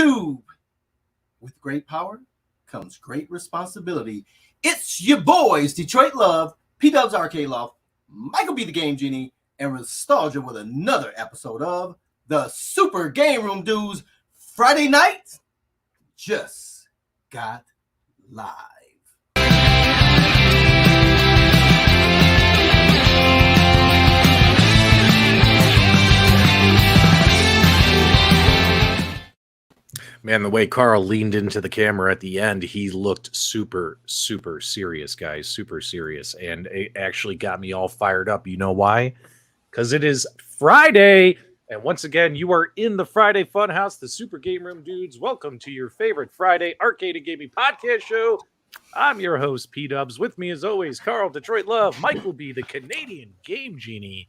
YouTube. With great power comes great responsibility. It's your boys, Detroit Love, P-Dubs Arcade Loft, Michael B. the Game Genie, and Nostalgia with another episode of the Super Game Room Dudes. Friday night just got live. Man, the way Carl leaned into the camera at the end, he looked super, super serious, guys. Super serious. And it actually got me all fired up. You know why? Because it is Friday. And once again, you are in the Friday Funhouse, the Super Game Room Dudes. Welcome to your favorite Friday arcade and gaming podcast show. I'm your host, P-Dubs. With me, as always, Carl, Detroit Love. Mike will be the Canadian Game Genie.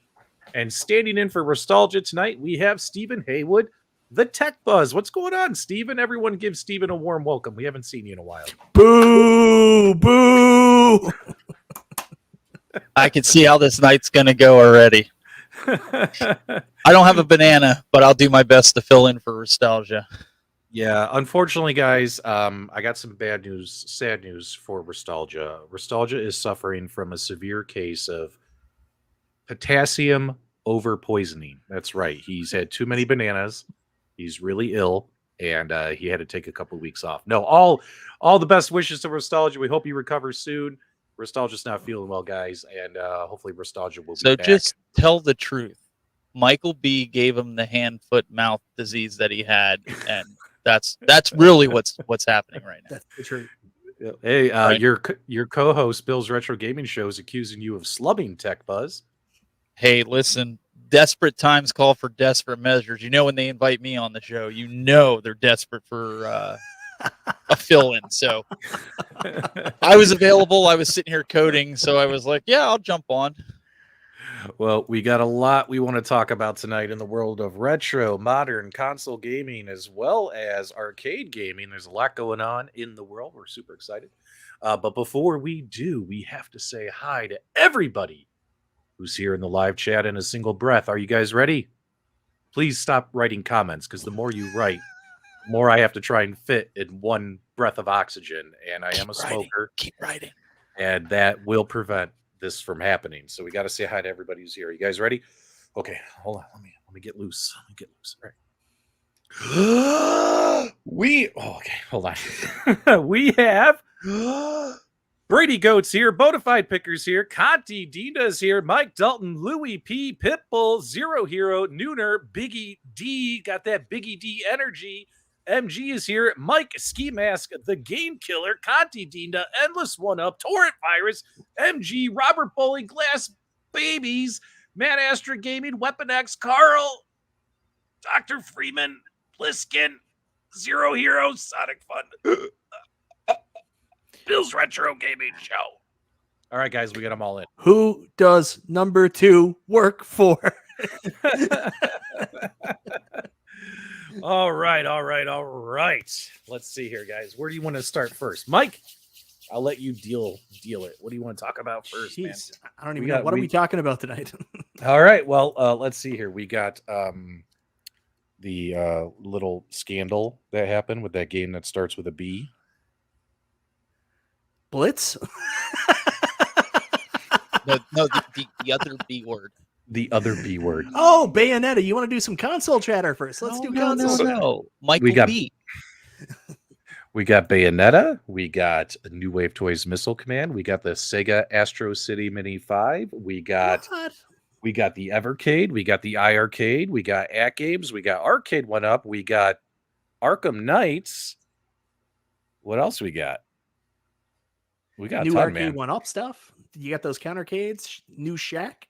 And standing in for Nostalgia tonight, we have Stephen Haywood, the Tech Buzz. What's going on, Steven? Everyone give Steven a warm welcome. We haven't seen you in a while. Boo! Boo! I can see how this night's going to go already. I don't have a banana, but I'll do my best to fill in for Nostalgia. Yeah, unfortunately, guys, I got some bad news, sad news for Nostalgia. Nostalgia is suffering from a severe case of potassium over poisoning. That's right. He's had too many bananas. He's really ill, and he had to take a couple of weeks off. No, all the best wishes to Nostalgia. We hope he recovers soon. Nostalgia's not feeling well, guys, and hopefully Nostalgia will be back. So just tell the truth. Michael B. gave him the hand, foot, mouth disease that he had, and that's really what's happening right now. That's the truth. Hey, Right. your co-host Bill's Retro Gaming Show is accusing you of slubbing, Tech Buzz. Hey, listen. Desperate times call for desperate measures. You know, when they invite me on the show, you know they're desperate for a fill-in. So I was available. I was sitting here coding, so I was like, yeah, I'll jump on. Well, we got a lot we want to talk about tonight in the world of retro, modern console gaming, as well as arcade gaming. There's a lot going on in the world. We're super excited. But before we do, we have to say hi to everybody who's here in the live chat in a single breath. Are you guys ready? Please stop writing comments, because the more you write, the more I have to try and fit in one breath of oxygen. And I am a smoker. Keep writing. And that will prevent this from happening. So we got to say hi to everybody who's here. Are you guys ready? Okay, hold on. Let me get loose. All right. Okay, hold on. We have Brady Goats here, Bonafide Pickers here, Conti Dina's here, Mike Dalton, Louis P, Pitbull, Zero Hero, Nooner, Biggie D, got that Biggie D energy. MG is here, Mike Ski Mask, the Game Killer, Conti Dina, Endless One Up, Torrent Virus, MG, Robert Bowling, Glass Babies, Matt Astra Gaming, Weapon X, Carl, Dr. Freeman, Bliskin, Zero Hero, Sonic Fun. Bill's Retro Gaming Show. All right, guys, we got them all in. Who does number 2 work for? All right. Let's see here, guys. Where do you want to start first? Mike, I'll let you deal it. What do you want to talk about first, man? I don't even know. What are we talking about tonight? All right. Well, let's see here. We got the little scandal that happened with that game that starts with a B. Blitz? No, the other B word. The other B word. Oh, Bayonetta. You want to do some console chatter first? Let's do console. No. Michael B. We got Bayonetta. We got New Wave Toys Missile Command. We got the Sega Astro City Mini 5. We got the Evercade. We got the iArcade. We got AtGames. We got Arcade1Up. We got Arkham Knights. What else we got? We got new ton, Arcade1Up stuff. You got those countercades, new Shack.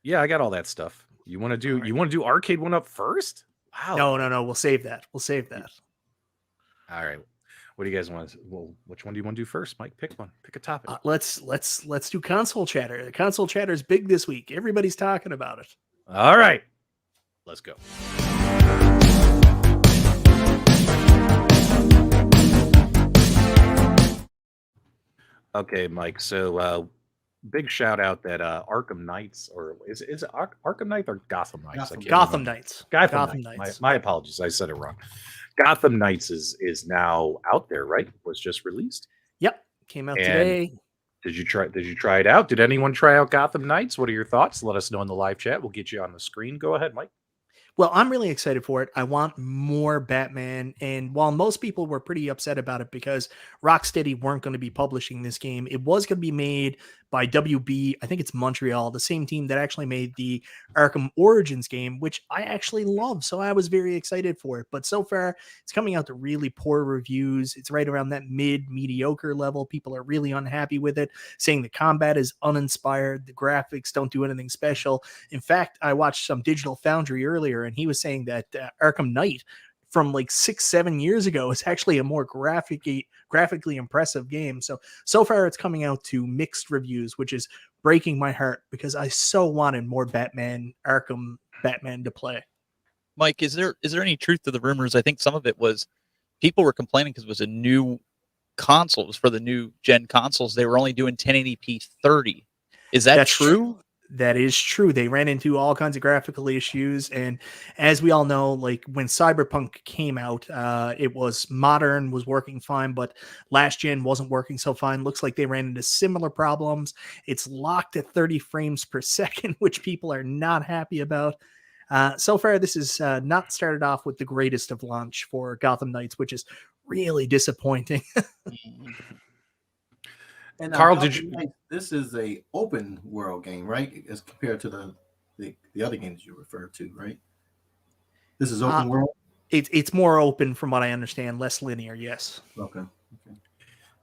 Yeah, I got all that stuff. You want to do Arcade1Up first? Wow. No. We'll save that. All right. What do you guys want? Well, which one do you want to do first, Mike? Pick one. Pick a topic. Let's do console chatter. The console chatter is big this week. Everybody's talking about it. All right. Let's go. Okay, Mike. So big shout out that Arkham Knights, or is it Arkham Knight or Gotham Knights? I can't Gotham remember. Knights. Gotham Knights. My apologies, I said it wrong. Gotham Knights is now out there, right? Was just released. Yep, came out And today. Did you try it out? Did anyone try out Gotham Knights? What are your thoughts? Let us know in the live chat. We'll get you on the screen. Go ahead, Mike. Well, I'm really excited for it. I want more Batman. And while most people were pretty upset about it because Rocksteady weren't going to be publishing this game, it was going to be made by WB. I think it's Montreal, the same team that actually made the Arkham Origins game, which I actually love. So I was very excited for it. But so far, it's coming out to really poor reviews. It's right around that mediocre level. People are really unhappy with it, saying the combat is uninspired. The graphics don't do anything special. In fact, I watched some Digital Foundry earlier, and he was saying that Arkham Knight from like 6-7 years ago is actually a more graphically impressive game. So far it's coming out to mixed reviews, which is breaking my heart because I so wanted more Arkham Batman to play. Mike, is there any truth to the rumors? I think some of it was people were complaining because it was a new console. It was for the new gen consoles. They were only doing 1080p 30. Is that true? That is true. They ran into all kinds of graphical issues. And as we all know, like when Cyberpunk came out, it was modern, was working fine, but last gen wasn't working so fine. Looks like they ran into similar problems. It's locked at 30 frames per second, which people are not happy about. So far, this is not started off with the greatest of launch for Gotham Knights, which is really disappointing. And Carl, this is a open world game, right? As compared to the other games you referred to, right? This is open world. It's more open from what I understand, less linear. Yes. Okay.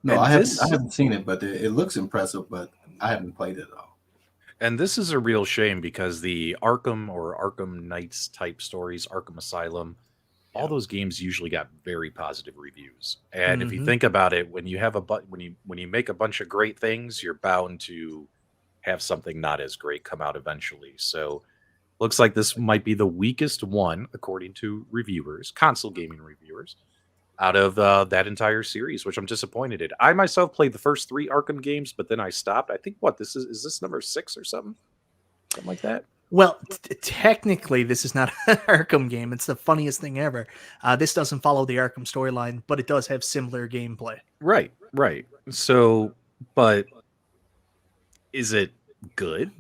No, I haven't seen it, but it looks impressive, but I haven't played it at all. And this is a real shame because the Arkham or Arkham Knights type stories, Arkham Asylum, all those games usually got very positive reviews. And if you think about it, when you have when you make a bunch of great things, you're bound to have something not as great come out eventually. So looks like this might be the weakest one, according to reviewers, console gaming reviewers, out of that entire series, which I'm disappointed in. I myself played the first 3 Arkham games, but then I stopped. I think is this number 6 or something like that? Well, technically, this is not an Arkham game. It's the funniest thing ever. This doesn't follow the Arkham storyline, but it does have similar gameplay. Right. So, but is it good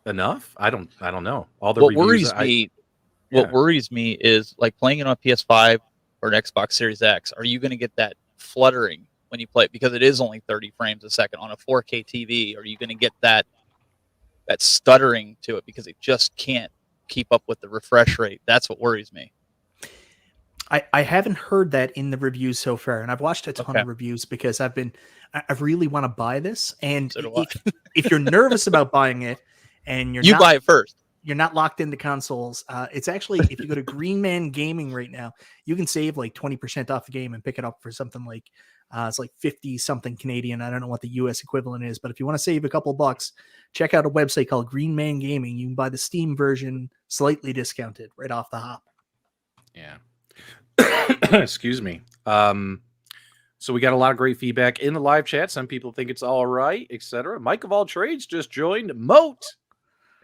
enough? I don't know. All the what worries me is like playing it on PS5 or an Xbox Series X. Are you going to get that fluttering when you play it because it is only 30 frames a second on a 4K TV? Are you going to get that stuttering to it because it just can't keep up with the refresh rate? That's what worries me. I haven't heard that in the reviews so far, and I've watched a ton of reviews because I really want to buy this. And so if you're nervous about buying it and buy it first, you're not locked into consoles. It's actually, if you go to Green Man Gaming right now, you can save like 20% off the game and pick it up for something like it's like 50 something Canadian. I don't know what the US equivalent is, but if you want to save a couple bucks, check out a website called Green Man Gaming. You can buy the Steam version slightly discounted right off the hop. Yeah. Excuse me. So we got a lot of great feedback in the live chat. Some people think it's all right, etc. Mike of all trades just joined Moat,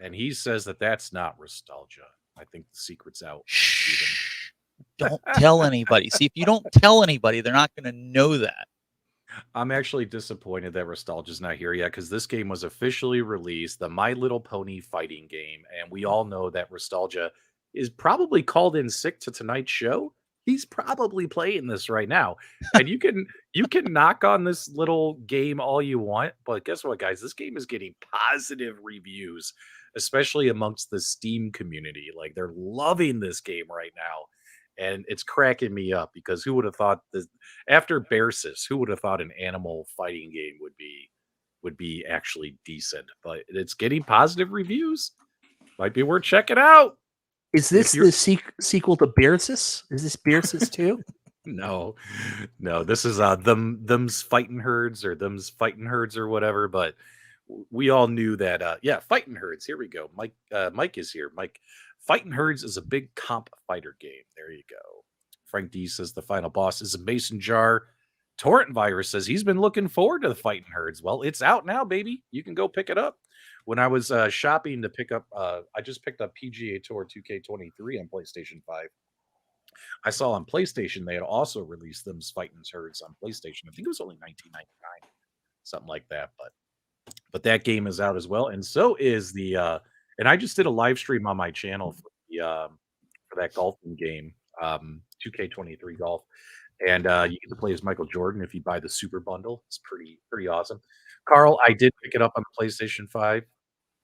and he says that that's not nostalgia. I think the secret's out. Shh. Don't tell anybody. See, if you don't tell anybody, they're not going to know that. I'm actually disappointed that Nostalgia's not here yet because this game was officially released, the My Little Pony fighting game, and we all know that Nostalgia is probably called in sick to tonight's show. He's probably playing this right now, and you can knock on this little game all you want, but guess what, guys? This game is getting positive reviews, especially amongst the Steam community. Like they're loving this game right now. And it's cracking me up because who would have thought this after Bearsis, who would have thought an animal fighting game would be actually decent? But it's getting positive reviews. Might be worth checking out. Is this the sequel to Bearsis? Is this Bearsis 2? No. This is them's fighting herds or whatever. But we all knew that. Fighting herds. Here we go. Mike is here. Mike. Fighting Herds is a big comp fighter game. There you go. Frank D says the final boss is a mason jar. Torrent Virus says he's been looking forward to the Fighting Herds. Well, it's out now, baby. You can go pick it up. When I was shopping to pick up, I just picked up PGA Tour 2K23 on PlayStation 5. I saw on PlayStation they had also released them as Fighting Herds on PlayStation. I think it was only $19.99, something like that. But that game is out as well, and so is the. And I just did a live stream on my channel for the for that golfing game, 2K23 Golf. And you get to play as Michael Jordan if you buy the Super Bundle. It's pretty awesome. Carl, I did pick it up on PlayStation 5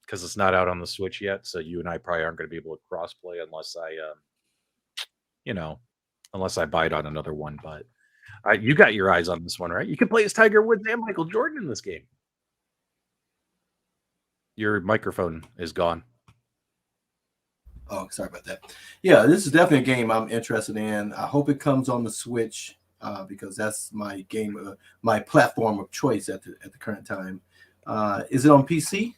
because it's not out on the Switch yet. So you and I probably aren't going to be able to cross-play unless unless I buy it on another one. But you got your eyes on this one, right? You can play as Tiger Woods and Michael Jordan in this game. Your microphone is gone. Oh, sorry about that. Yeah, this is definitely a game I'm interested in. I hope it comes on the Switch because that's my game, my platform of choice at the current time. Is it on PC?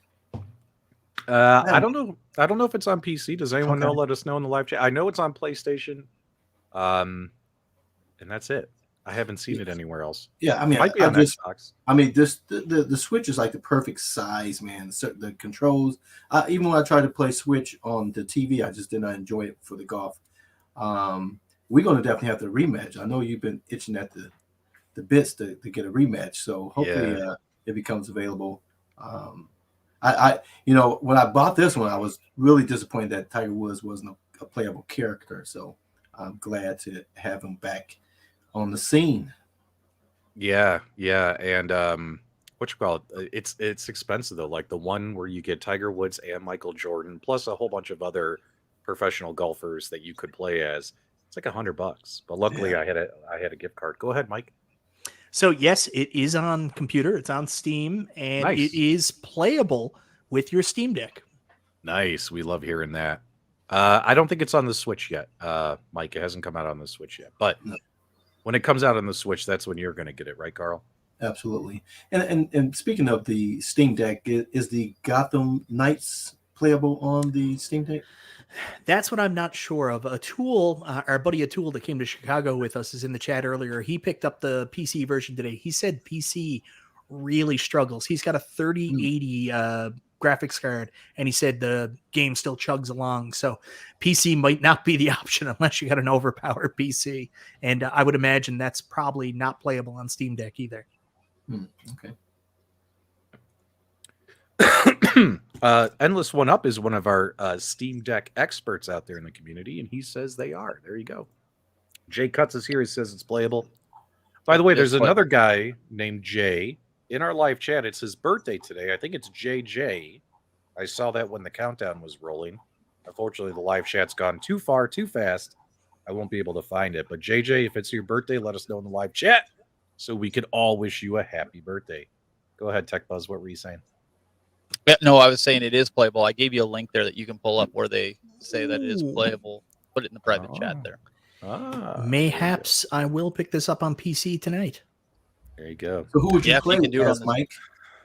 I don't know. I don't know if it's on PC. Does anyone know? Let us know in the live chat. I know it's on PlayStation, and that's it. I haven't seen it anywhere else. Yeah, I mean, Might be on Xbox. I mean, the Switch is like the perfect size, man. So the controls, even when I tried to play Switch on the TV, I just did not enjoy it for the golf. We're going to definitely have to rematch. I know you've been itching at the bits to get a rematch, so hopefully it becomes available. I when I bought this one, I was really disappointed that Tiger Woods wasn't a playable character. So I'm glad to have him back on the scene. Yeah, and what you call it? It's expensive though. Like the one where you get Tiger Woods and Michael Jordan, plus a whole bunch of other professional golfers that you could play as. It's like $100. But luckily, I had a gift card. Go ahead, Mike. So yes, it is on computer. It's on Steam, and Nice. it is playable with your Steam Deck. Nice. We love hearing that. I don't think it's on the Switch yet, Mike. It hasn't come out on the Switch yet, but when it comes out on the Switch, that's when you're going to get it, right, Carl? Absolutely. And speaking of the Steam Deck, is the Gotham Knights playable on the Steam Deck? That's what I'm not sure of. Our buddy Atul that came to Chicago with us is in the chat earlier. He picked up the PC version today. He said PC really struggles. He's got a 3080 graphics card, and he said the game still chugs along. So PC might not be the option unless you got an overpowered PC. And I would imagine that's probably not playable on Steam Deck either. Okay. Endless One Up is one of our Steam Deck experts out there in the community, and he says they are. There you go. Jay Cuts is here. He says it's playable. By the way, there's another guy named Jay in our live chat. It's his birthday today. I think it's JJ. I saw that when the countdown was rolling. Unfortunately, the live chat's gone too far, too fast. I won't be able to find it. But JJ, if it's your birthday, let us know in the live chat so we could all wish you a happy birthday. Go ahead, Tech Buzz. What were you saying? Yeah, no, I was saying it is playable. I gave you a link there that you can pull up where they say that it is playable. Put it in the private chat there. Mayhaps I will pick this up on PC tonight. There you go. So who would you play as, on Mike?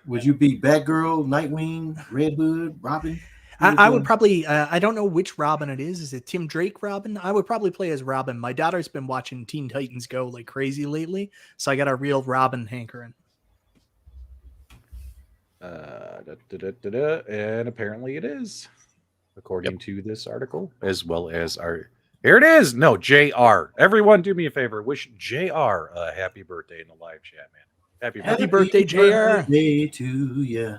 Would you be Batgirl, Nightwing, Red Hood, Robin? I would probably, I don't know which Robin it is. Is it Tim Drake Robin? I would probably play as Robin. My daughter's been watching Teen Titans Go like crazy lately, so I got a real Robin hankering. And apparently it is, according to this article, as well as our... Here it is! No, JR. Everyone do me a favor. Wish JR a happy birthday in the live chat, man. Happy birthday, JR. Birthday to you.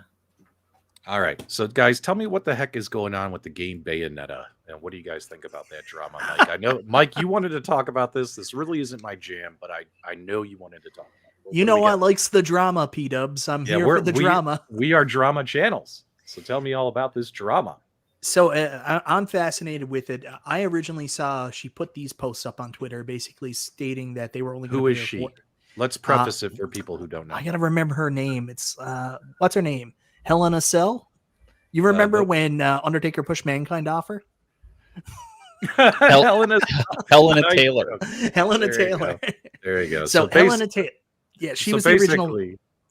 All right. So, guys, tell me what the heck is going on with the game Bayonetta, and what do you guys think about that drama, Mike? I know, Mike, you wanted to talk about this. This really isn't my jam, but I know you wanted to talk about it. You know I likes the drama, P-dubs. I'm here for the drama. We are drama channels. So tell me all about this drama. So I'm fascinated with it. I originally saw she put these posts up on Twitter, basically stating that they were only. Who is she? Let's preface it for people who don't know. I gotta remember her name. It's what's her name? Helena Cell. You remember when Undertaker pushed Mankind off her? Helena Taylor. Helena Taylor. There you go. So Helena Taylor. Yeah, she was the original.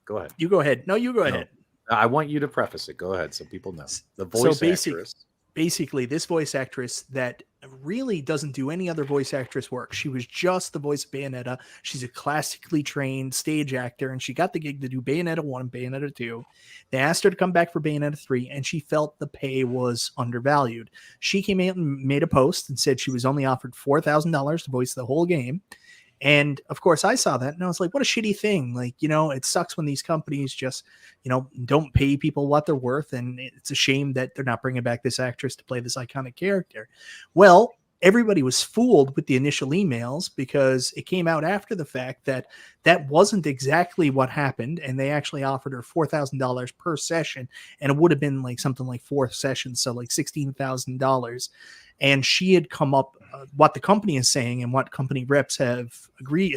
Go ahead. You go ahead. No, you go ahead. I want you to preface it. Go ahead, so people know. The voice actress. Basically, this voice actress that really doesn't do any other voice actress work. She was just the voice of Bayonetta. She's a classically trained stage actor, and she got the gig to do Bayonetta 1 and Bayonetta 2. They asked her to come back for Bayonetta 3, and she felt the pay was undervalued. She came out and made a post and said she was only offered $4,000 to voice the whole game. And of course, I saw that and I was like, what a shitty thing. Like, it sucks when these companies just, don't pay people what they're worth. And it's a shame that they're not bringing back this actress to play this iconic character. Well, everybody was fooled with the initial emails because it came out after the fact that that wasn't exactly what happened. And they actually offered her $4,000 per session. And it would have been like something like 4 sessions. So like $16,000. And she had come up, what the company is saying and what company reps have agreed,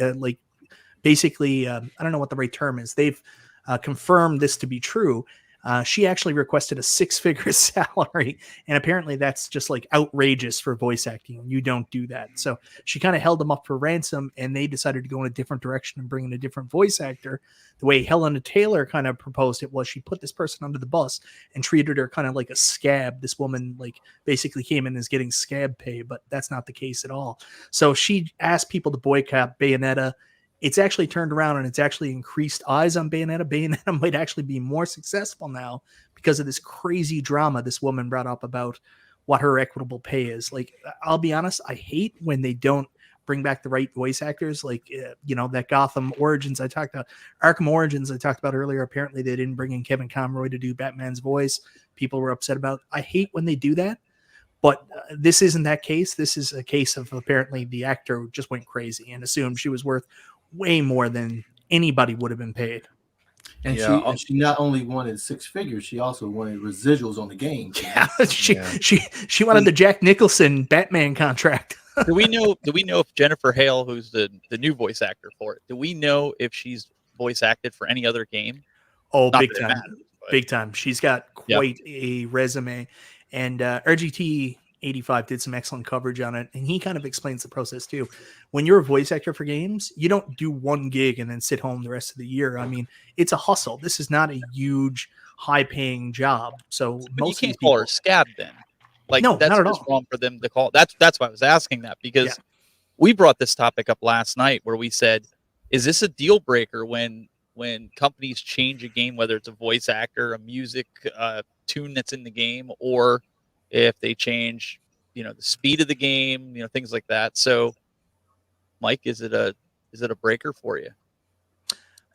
basically, I don't know what the right term is. They've confirmed this to be true. She actually requested a 6-figure salary, and apparently that's just like outrageous for voice acting. You don't do that. So she kind of held them up for ransom, and they decided to go in a different direction and bring in a different voice actor. The way Helena Taylor kind of proposed it was she put this person under the bus and treated her kind of like a scab. This woman like basically came in as getting scab pay, but that's not the case at all. So she asked people to boycott Bayonetta. It's actually turned around and it's actually increased eyes on Bayonetta. Bayonetta might actually be more successful now because of this crazy drama this woman brought up about what her equitable pay is. Like, I'll be honest, I hate when they don't bring back the right voice actors. Like, that Gotham Origins I talked about, Arkham Origins I talked about earlier. Apparently they didn't bring in Kevin Conroy to do Batman's voice. People were upset about it. I hate when they do that. But this isn't that case. This is a case of apparently the actor just went crazy and assumed she was worth way more than anybody would have been paid. And she not only wanted 6 figures, she also wanted residuals on the game. Yeah, she wanted the Jack Nicholson Batman contract. Do we know if Jennifer Hale, who's the new voice actor for it, do we know if she's voice acted for any other game? Oh, Not big that it time. matters, but- Big time. She's got quite a resume. And RGT 85 did some excellent coverage on it, and he kind of explains the process too. When you're a voice actor for games, you don't do one gig and then sit home the rest of the year. I mean, it's a hustle. This is not a huge, high-paying job. So but most you can't of these people, call her scab then. Like, no, that's not at just all. wrong for them to call. That's why I was asking that, because we brought this topic up last night where we said, is this a deal breaker when companies change a game, whether it's a voice actor, a music tune that's in the game, or if they change, the speed of the game, things like that. So, Mike, is it a breaker for you?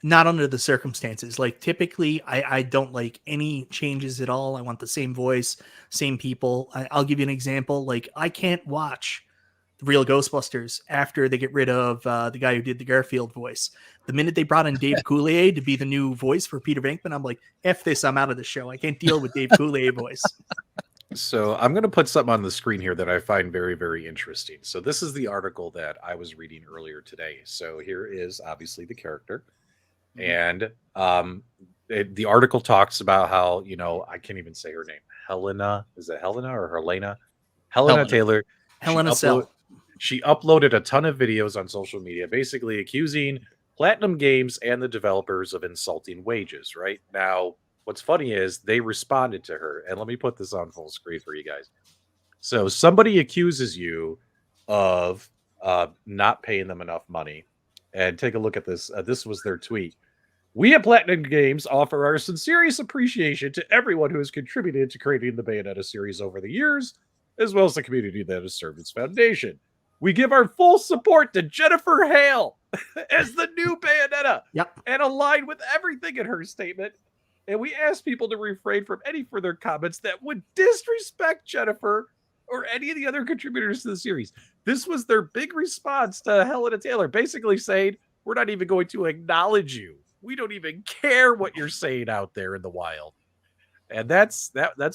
Not under the circumstances. Like, typically, I don't like any changes at all. I want the same voice, same people. I'll give you an example. Like, I can't watch the real Ghostbusters after they get rid of the guy who did the Garfield voice. The minute they brought in Dave Coulier to be the new voice for Peter Venkman, I'm like, F this, I'm out of the show. I can't deal with Dave Coulier voice. So I'm going to put something on the screen here that I find very, very interesting. So this is the article that I was reading earlier today. So here is obviously the character. And the article talks about how, I can't even say her name. Helena, is it Helena or Helena? Helena Taylor. Helena Cell. She uploaded a ton of videos on social media, basically accusing Platinum Games and the developers of insulting wages. Right now, what's funny is they responded to her, and let me put this on full screen for you guys. So somebody accuses you of not paying them enough money, and take a look at this. This was their tweet. We at Platinum Games offer our sincerest appreciation to everyone who has contributed to creating the Bayonetta series over the years, as well as the community that has served its foundation. We give our full support to Jennifer Hale as the new Bayonetta, and align with everything in her statement. And we ask people to refrain from any further comments that would disrespect Jennifer or any of the other contributors to the series. This was their big response to Helena Taylor, basically saying, we're not even going to acknowledge you. We don't even care what you're saying out there in the wild. And that's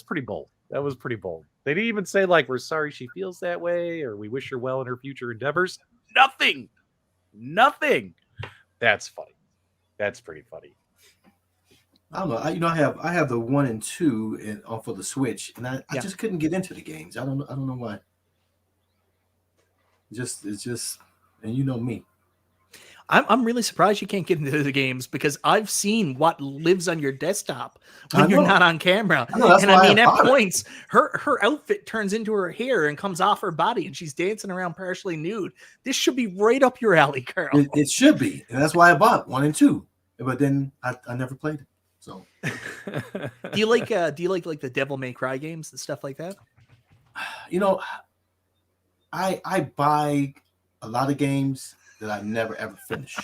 pretty bold. That was pretty bold. They didn't even say, like, we're sorry she feels that way, or we wish her well in her future endeavors. Nothing. That's funny. That's pretty funny. I don't know. I have the 1 and 2 for the Switch, and I just couldn't get into the games. I don't know why. It's just, and you know me. I'm really surprised you can't get into the games because I've seen what lives on your desktop I when you're know. not on camera. I know, that's And why I I mean, at bought it. points, her outfit turns into her hair and comes off her body, and she's dancing around partially nude. This should be right up your alley, Carl. It should be, and that's why I bought 1 and 2. But then I never played it. So Do you like like the Devil May Cry games and stuff like that? you know, I buy a lot of games that I never ever finish.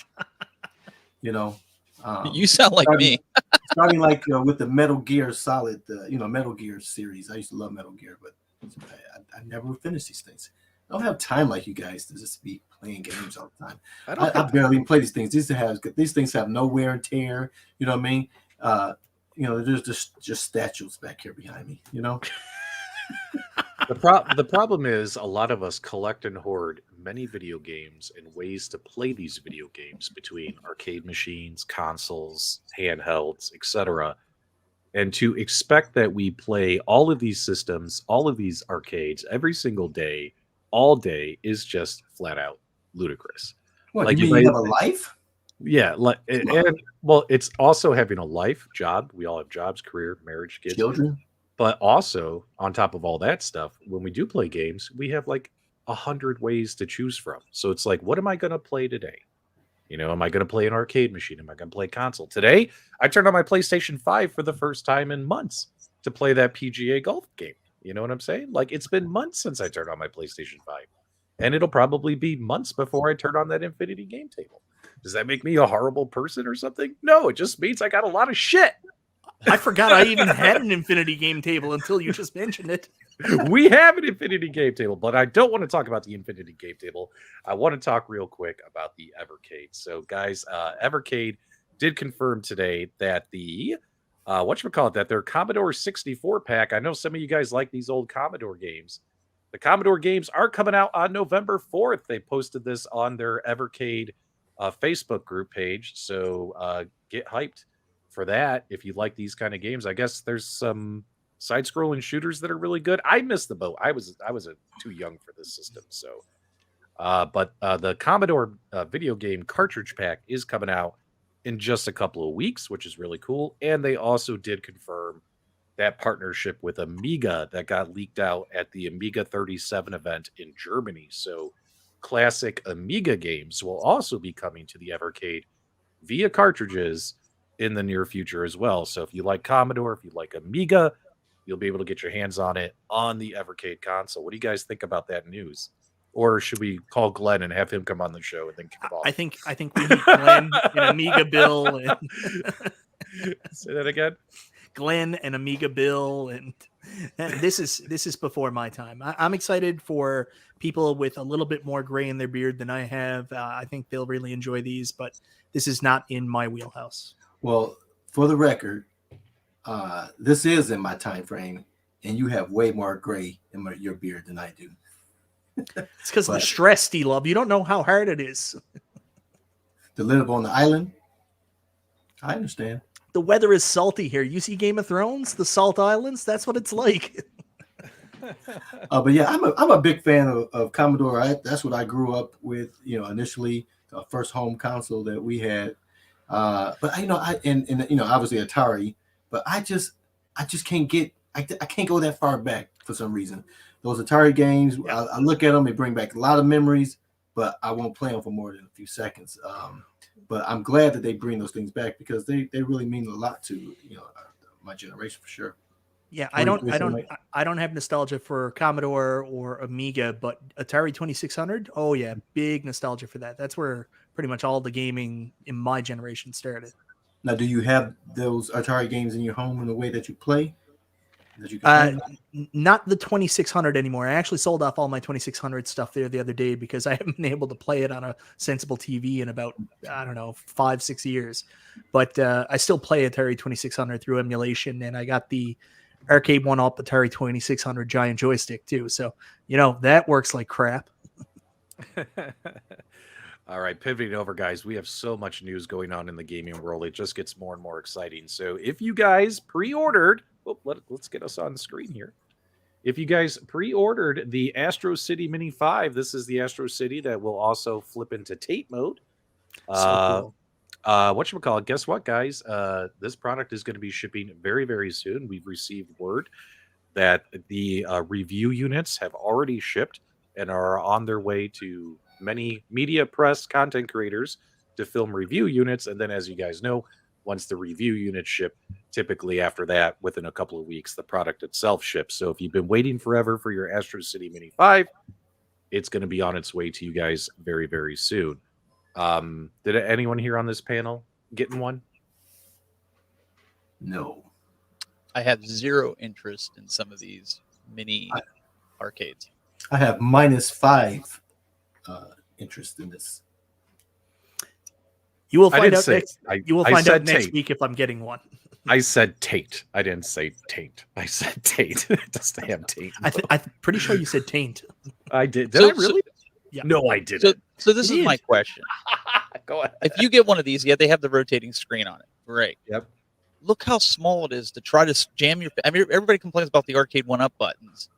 You know, You sound like me. starting like with the Metal Gear Solid, Metal Gear series. I used to love Metal Gear, but I never finished these things. I don't have time like you guys to just be playing games all the time. I barely even play these things. These things have no wear and tear. You know what I mean? There's just statues back here behind me. You know. The problem is a lot of us collect and hoard many video games and ways to play these video games between arcade machines, consoles, handhelds, etc. And to expect that we play all of these systems, all of these arcades every single day, all day is just flat out ludicrous. What, Like you you mean you might- have a life? Yeah, and well, it's also having a life, job. We all have jobs, career, marriage, kids. Children? But also, on top of all that stuff, when we do play games, we have like 100 ways to choose from. So it's like, what am I going to play today? Am I going to play an arcade machine? Am I going to play console? Today, I turned on my PlayStation 5 for the first time in months to play that PGA golf game. You know what I'm saying? Like, it's been months since I turned on my PlayStation 5. And it'll probably be months before I turn on that Infinity game table. Does that make me a horrible person or something? No, it just means I got a lot of shit. I forgot I even had an Infinity game table until you just mentioned it. We have an Infinity game table, but I don't want to talk about the Infinity game table. I want to talk real quick about the Evercade. So, guys, Evercade did confirm today that their Commodore 64 pack. I know some of you guys like these old Commodore games. The Commodore games are coming out on November 4th. They posted this on their Evercade Facebook group page. So get hyped for that if you like these kind of games. I guess there's some side-scrolling shooters that are really good. I missed the boat. I was too young for this system. So, but the Commodore video game cartridge pack is coming out in just a couple of weeks, which is really cool. And they also did confirm that partnership with Amiga that got leaked out at the Amiga 37 event in Germany. So classic Amiga games will also be coming to the Evercade via cartridges in the near future as well. So if you like Commodore, if you like Amiga, you'll be able to get your hands on it on the Evercade console. What do you guys think about that news? Or should we call Glenn and have him come on the show and then kick it off? I think we need Glenn and Amiga Bill and say that again. Glenn and Amiga Bill, and this is before my time. I'm excited for people with a little bit more gray in their beard than I have. I think they'll really enjoy these, but this is not in my wheelhouse. Well, for the record, this is in my time frame, and you have way more gray in your beard than I do. It's because of the stress, D-Love. You don't know how hard it is. To live on the island, I understand. The weather is salty here. You see Game of Thrones, the Salt Islands? That's what it's like. But yeah, I'm a big fan of Commodore. That's what I grew up with. Initially, the first home console that we had. But obviously Atari. But I just can't get. I can't go that far back for some reason. Those Atari games, yeah. I look at them, they bring back a lot of memories, but I won't play them for more than a few seconds. But I'm glad that they bring those things back because they really mean a lot to my generation for sure. Yeah, I don't have nostalgia for Commodore or Amiga, but Atari 2600. Oh yeah, big nostalgia for that. That's where pretty much all the gaming in my generation started. Now, do you have those Atari games in your home in the way that you play? Not the 2600 anymore. I actually sold off all my 2600 stuff there the other day because I haven't been able to play it on a sensible TV in about, 5-6 years. But I still play Atari 2600 through emulation, and I got the Arcade1Up Atari 2600 giant joystick too. So, that works like crap. All right, pivoting over, guys. We have so much news going on in the gaming world. It just gets more and more exciting. So if you guys pre-ordered, let's get us on the screen here. If you guys pre-ordered the Astro City Mini 5, this is the Astro City that will also flip into tape mode. So cool. Whatchamacallit, guess what, guys? This product is going to be shipping very, very soon. We've received word that the review units have already shipped and are on their way to many media, press, content creators to film review units. And then, as you guys know, once the review units ship, typically after that, within a couple of weeks, the product itself ships. So if you've been waiting forever for your Astro City Mini 5, it's going to be on its way to you guys very, very soon. Did anyone here on this panel getting one? No. I have zero interest in some of these mini arcades. I have -5 interest in this. You will I find didn't out say- next. I- You will I find out said next tape. week if I'm getting one. I said Tate. I didn't say taint. I said Tate. It doesn't have taint. I'm pretty sure you said taint. I did. Did So- I really? Yeah. No, I didn't. So this You is my did. question. Go ahead. If you get one of these, yeah, they have the rotating screen on it. Great. Yep. Look how small it is to try to jam your. I mean, everybody complains about the Arcade1Up buttons.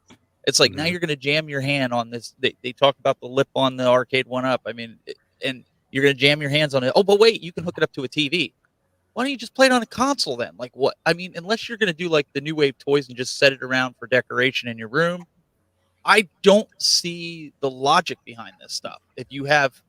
It's like now Mhm. you're going to jam your hand on this. They talk about the lip on the Arcade1Up. I mean, and you're going to jam your hands on it. Oh, but wait, you can hook it up to a TV. Why don't you just play it on a console then? Like what? I mean, unless you're going to do like the new wave toys and just set it around for decoration in your room, I don't see the logic behind this stuff. If you have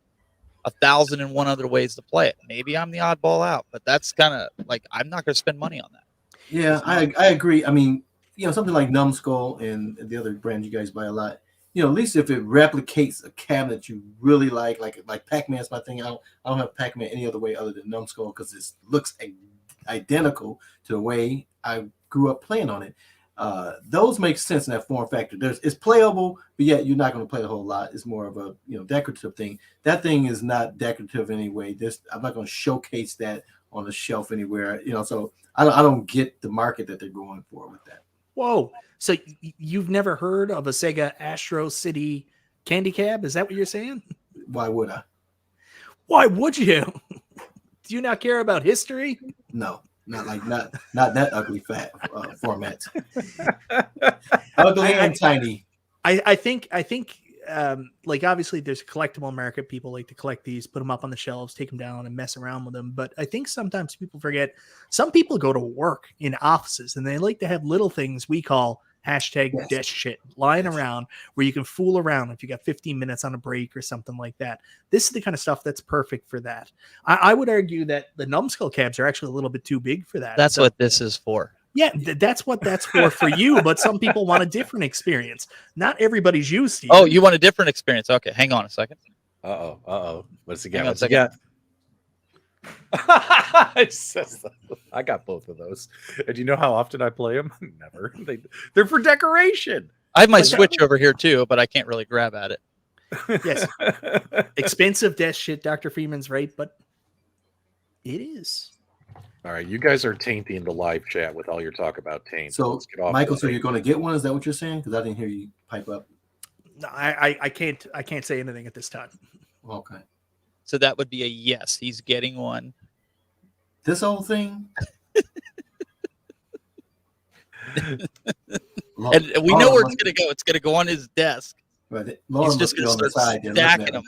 1,001 other ways to play it, maybe I'm the oddball out, but that's kind of like I'm not going to spend money on that. Yeah, I agree. I mean, something like Numbskull and the other brands you guys buy a lot. At least if it replicates a cabinet you really like Pac-Man's my thing. I don't have Pac-Man any other way other than Numbskull because it looks identical to the way I grew up playing on it. Those make sense in that form factor. It's playable, but yet you're not going to play a whole lot. It's more of a decorative thing. That thing is not decorative anyway. I'm not going to showcase that on the shelf anywhere. So I don't get the market that they're going for with that. Whoa! So you've never heard of a Sega Astro City candy cab? Is that what you're saying? Why would I? Why would you? Do you not care about history? No, not that ugly fat format. Ugly and tiny. I think like obviously there's a collectible market. People like to collect these, put them up on the shelves, take them down and mess around with them. But I think sometimes people forget some people go to work in offices and they like to have little things we call hashtag Yes. desk shit lying around where you can fool around if you got 15 minutes on a break or something like that. This is the kind of stuff that's perfect for that. I would argue that the Numbskull cabs are actually a little bit too big for that. That's So- what this is for. Yeah, that's what that's for you. But some people want a different experience. Not everybody's used to. Oh, you want a different experience? Okay, hang on a second. Uh-oh. What's he Hang got? on a What's he second. got? It's just- I got both of those. And do you know how often I play them? Never. They're for decoration. I have my Like, Switch over here too, but I can't really grab at it. Yes. Expensive desk shit. Dr. Freeman's right, but it is. All right, you guys are tainting the live chat with all your talk about taint. So, let's get off Michael, the so you're taint. going to get one? Is that what you're saying? Because I didn't hear you pipe up. No, I can't say anything at this time. Okay. So that would be a yes. He's getting one. This whole thing. And we know where it's going to go. It's going to go on his desk. He's just going to start stacking them.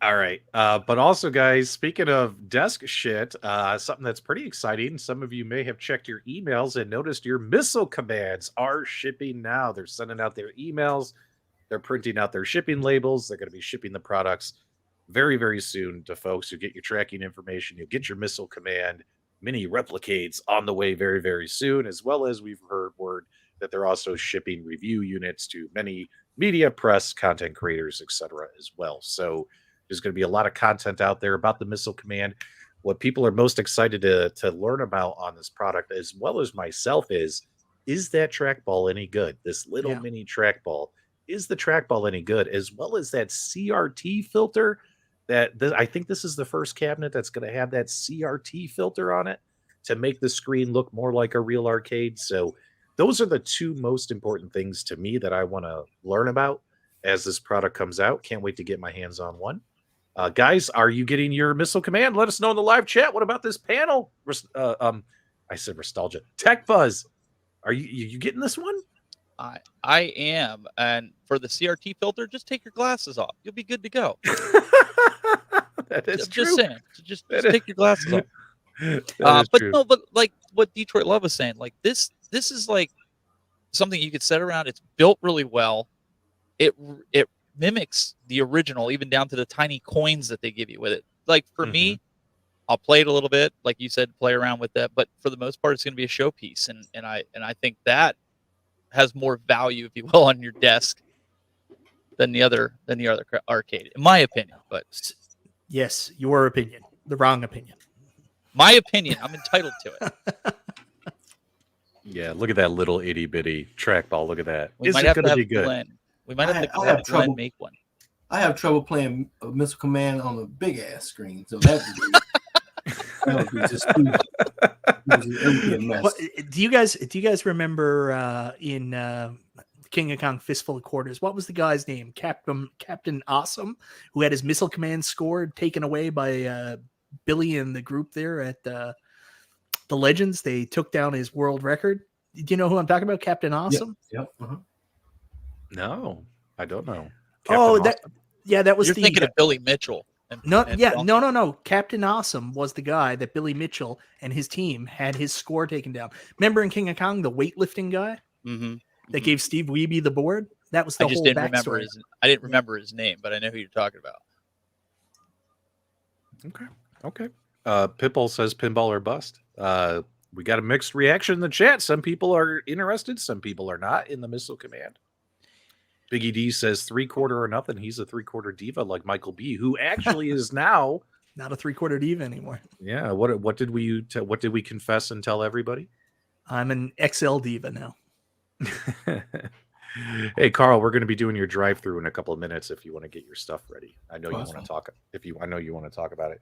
All right. But also, guys, speaking of desk shit, something that's pretty exciting. Some of you may have checked your emails and noticed your missile commands are shipping now. They're sending out their emails. They're printing out their shipping labels. They're going to be shipping the products very, very soon to folks who get your tracking information. You'll get your missile command mini replicates on the way very, very soon, as well as we've heard word that they're also shipping review units to many media, press, content creators, etc. as well. So there's going to be a lot of content out there about the missile command. What people are most excited to learn about on this product, as well as myself, is that trackball any good? This little mini trackball, is the trackball any good? As well as that CRT filter. I think this is the first cabinet that's going to have that CRT filter on it to make the screen look more like a real arcade. So those are the two most important things to me that I want to learn about as this product comes out. Can't wait to get my hands on one. Guys, are you getting your missile command? Let us know in the live chat. What about this panel? I said nostalgia. Tech Buzz, are you getting this one? I am. And for the CRT filter, just take your glasses off. You'll be good to go. That is I'm true. just saying. Just That take your glasses off. That is But true. no, but like what Detroit Love was saying, like this is like something you could set around. It's built really well. It mimics the original, even down to the tiny coins that they give you with it. Like for me, I'll play it a little bit, like you said, play around with that. But for the most part, it's going to be a showpiece, and I think that has more value, if you will, on your desk than the other arcade, in my opinion. But Yes, your opinion, the wrong opinion. my opinion, I'm entitled to it. Yeah, look at that little itty bitty trackball. Look at that. We Is might it have going to to have be good? Glenn. We might have to I have have Glenn trouble. make one. I have trouble playing Missile Command on a big ass screen, so that would be just too. It would be a mess. Do you guys remember in King of Kong Fistful of Quarters? What was the guy's name? Captain Awesome, who had his Missile Command score taken away by Billy and the group there at the Legends. They took down his world record. Do you know who I'm talking about? Captain Awesome. Yep. No, I don't know. Oh, Captain that was You're the thinking of Billy Mitchell. No. Captain Awesome was the guy that Billy Mitchell and his team had his score taken down. Remember in King of Kong, the weightlifting guy that gave Steve Wiebe the board? That was the I just whole didn't backstory. remember I didn't remember his name, but I know who you're talking about. Okay. Pitbull says pinball or bust. We got a mixed reaction in the chat. Some people are interested, some people are not in the Missile Command. Biggie D says 3/4 or nothing. He's a 3/4 diva like Michael B, who actually is now Not a 3/4 diva anymore. Yeah. What did we confess and tell everybody? I'm an XL diva now. Hey Carl, we're going to be doing your drive-through in a couple of minutes if you want to get your stuff ready. I know you want to talk. I know you want to talk about it.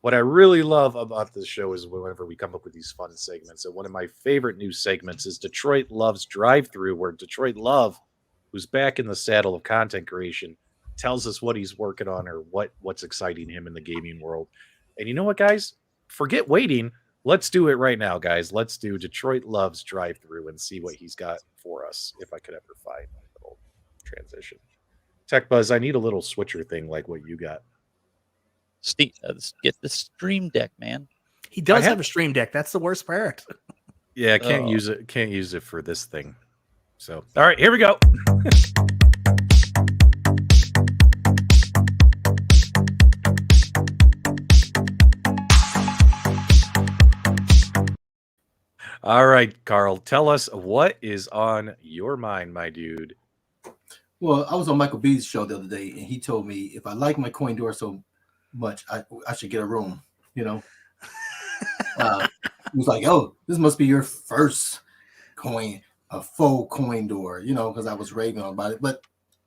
What I really love about this show is whenever we come up with these fun segments. And one of my favorite new segments is Detroit Love's Drive-Through, where Detroit Love, who's back in the saddle of content creation, tells us what he's working on or what's exciting him in the gaming world. And you know what, guys? Forget waiting. Let's do it right now, guys. Let's do Detroit Love's Drive-Through and see what he's got for us, if I could ever find a little transition. Tech Buzz, I need a little switcher thing like what you got. Steve, get the Stream Deck, man. He does have a Stream Deck. That's the worst part. Yeah, can't use it. Can't use it for this thing. So, all right, here we go. All right, Carl, tell us what is on your mind, my dude. Well, I was on Michael B's show the other day, and he told me if I like my coin door so much, I should get a room. You know, he was like, "Oh, this must be your first a faux coin door." You know, because I was raving about it. But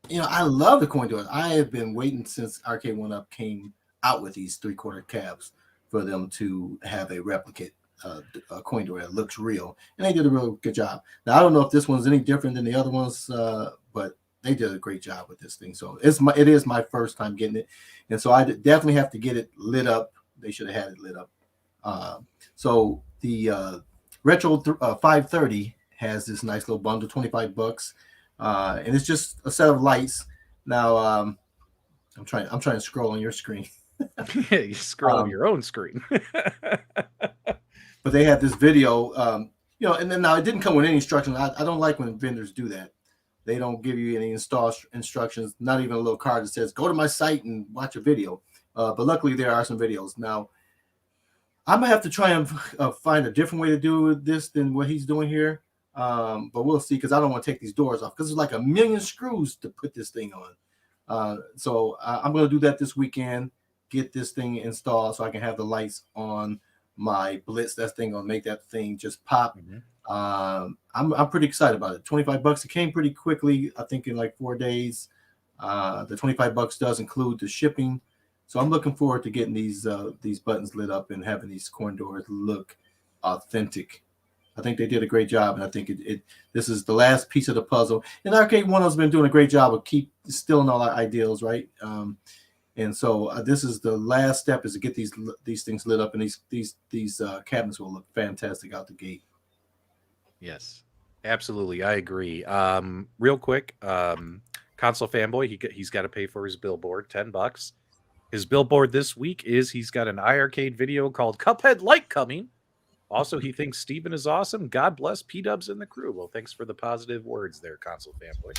you know, I love the coin doors. I have been waiting since Arcade1Up came out with these 3/4 cabs for them to have a replicate coin door that looks real, and they did a real good job. Now I don't know if this one's any different than the other ones, but they did a great job with this thing. So it is my first time getting it, and so I definitely have to get it lit up. They should have had it lit up. So the Retro 530 has this nice little bundle, $25, and it's just a set of lights. Now I'm trying to scroll on your screen. You scroll on your own screen. But they have this video, you know, and then now it didn't come with any instructions. I don't like when vendors do that. They don't give you any install instructions, not even a little card that says, go to my site and watch a video. But luckily there are some videos. Now, I'm going to have to try and find a different way to do this than what he's doing here. But we'll see, because I don't want to take these doors off, because there's like 1 million screws to put this thing on. So I'm going to do that this weekend, get this thing installed so I can have the lights on my Blitz. That thing gonna make that thing just pop. I'm pretty excited about it. $25. It came pretty quickly, I think in like 4 days. The $25 does include the shipping, so I'm looking forward to getting these buttons lit up and having these coin doors look authentic. I think they did a great job, and I think this is the last piece of the puzzle. And Arcade1Up's been doing a great job of keep instilling all our ideals, right? And so this is the last step, is to get these things lit up, and these cabinets will look fantastic out the gate. Yes, absolutely, I agree. Real quick, console fanboy, he's got to pay for his billboard, $10. His billboard this week is he's got an iArcade video called Cuphead Light coming. Also, he thinks Steven is awesome. God bless P-Dubs and the crew. Well, thanks for the positive words there, console fanboy.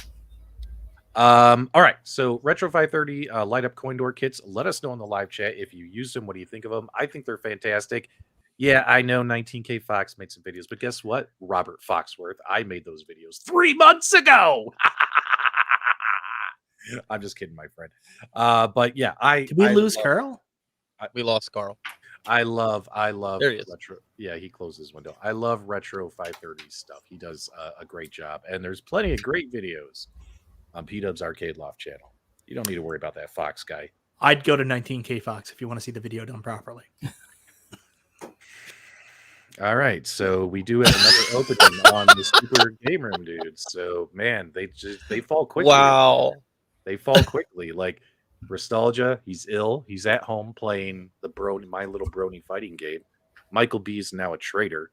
All right, so Retro 530 light up coin door kits. Let us know in the live chat if you use them. What do you think of them? I think they're fantastic. Yeah, I know 19K Fox made some videos, but guess what? Robert Foxworth, I made those videos 3 months ago. I'm just kidding, my friend. But yeah, Did we lose Carl? We lost Carl. I love There he is. retro. Yeah, he closed his window. I love Retro 530 stuff. He does a great job, and there's plenty of great videos on P-Dub's Arcade Loft channel. You don't need to worry about that Fox guy. I'd go to 19K Fox if you want to see the video done properly. All right, so we do have another opening on the Super Game Room, dudes. So man, they fall quickly. Wow. They fall quickly. Like Nostalgia, he's ill. He's at home playing the My Little Brony fighting game. Michael B is now a traitor.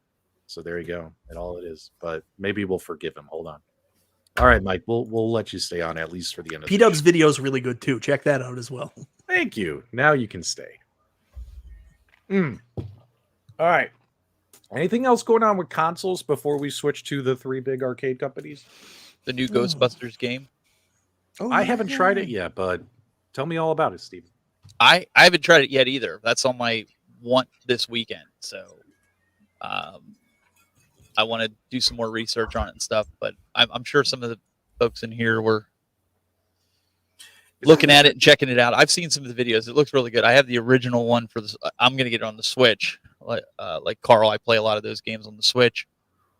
So there you go. And all it is. But maybe we'll forgive him. Hold on. All right, Mike. We'll let you stay on at least for the end of the P-Dub's video is really good too. Check that out as well. Thank you. Now you can stay. All right. Anything else going on with consoles before we switch to the 3 big arcade companies? The new Ghostbusters game. Oh, I haven't tried it yet, but tell me all about it, Steven. I haven't tried it yet either. That's on my want this weekend. So I want to do some more research on it and stuff. But I'm sure some of the folks in here were looking at it and checking it out. I've seen some of the videos. It looks really good. I have the original one for this. I'm going to get it on the Switch. Like Carl, I play a lot of those games on the Switch.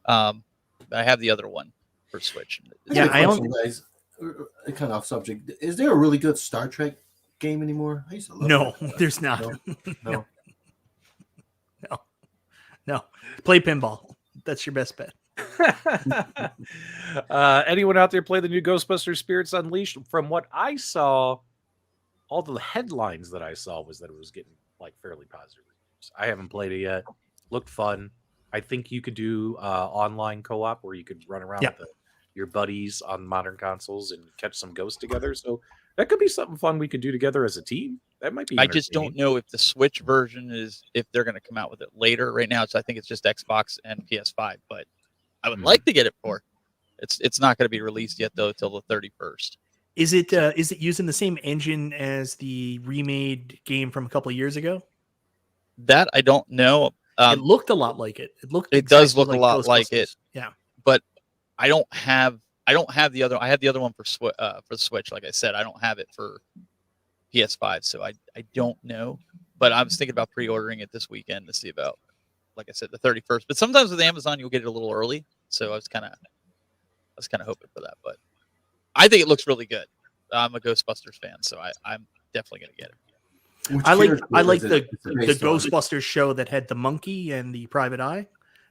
I have the other one for Switch. Yeah, I own. Guys, kind of off subject. Is there a really good Star Trek game anymore? I used to love No, that. there's not. No. No. Play pinball. That's your best bet. Anyone out there play the new Ghostbusters Spirits Unleashed? From what I saw, all the headlines that I saw was that it was getting like fairly positive reviews. I haven't played it yet. Looked fun. I think you could do online co-op where you could run around with your buddies on modern consoles and catch some ghosts together. So that could be something fun we could do together as a team. That might be. I just don't know if the Switch version is if they're going to come out with it later. Right now, I think it's just Xbox and PS5. But I would like to get it for. It's not going to be released yet though till the 31st. Is it using the same engine as the remade game from a couple of years ago? That I don't know. It looked a lot like it. It does look a lot like it. Yeah, but I don't have the other. I have the other one for the Switch. Like I said, I don't have it for PS5, so I don't know. But I was thinking about pre-ordering it this weekend to see about, like I said, the 31st. But sometimes with Amazon, you'll get it a little early. So I was kind of hoping for that. But I think it looks really good. I'm a Ghostbusters fan, so I'm definitely gonna get it. I like the Ghostbusters show that had the monkey and the private eye.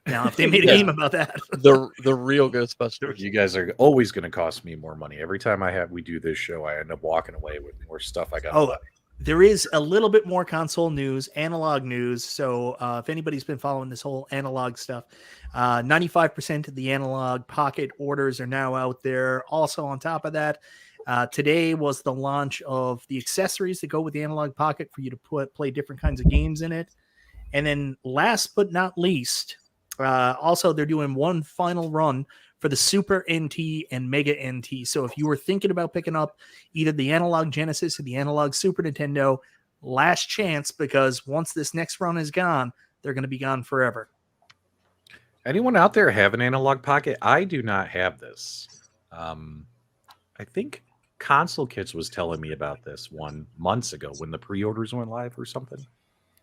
Now, if they made a game about that, the real Ghostbusters. You guys are always going to cost me more money. Every time we do this show, I end up walking away with more stuff I got. Oh, there is a little bit more console news, analog news. So if anybody's been following this whole analog stuff, 95% of the analog pocket orders are now out there. Also on top of that, today was the launch of the accessories that go with the analog pocket for you to play different kinds of games in it. And then last but not least, also they're doing one final run for the Super NT and Mega NT. So if you were thinking about picking up either the Analog Genesis or the Analog Super Nintendo, last chance, because once this next run is gone, they're going to be gone forever. Anyone out there have an analog pocket? I do not have this. I think Console Kits was telling me about this months ago when the pre-orders went live or something.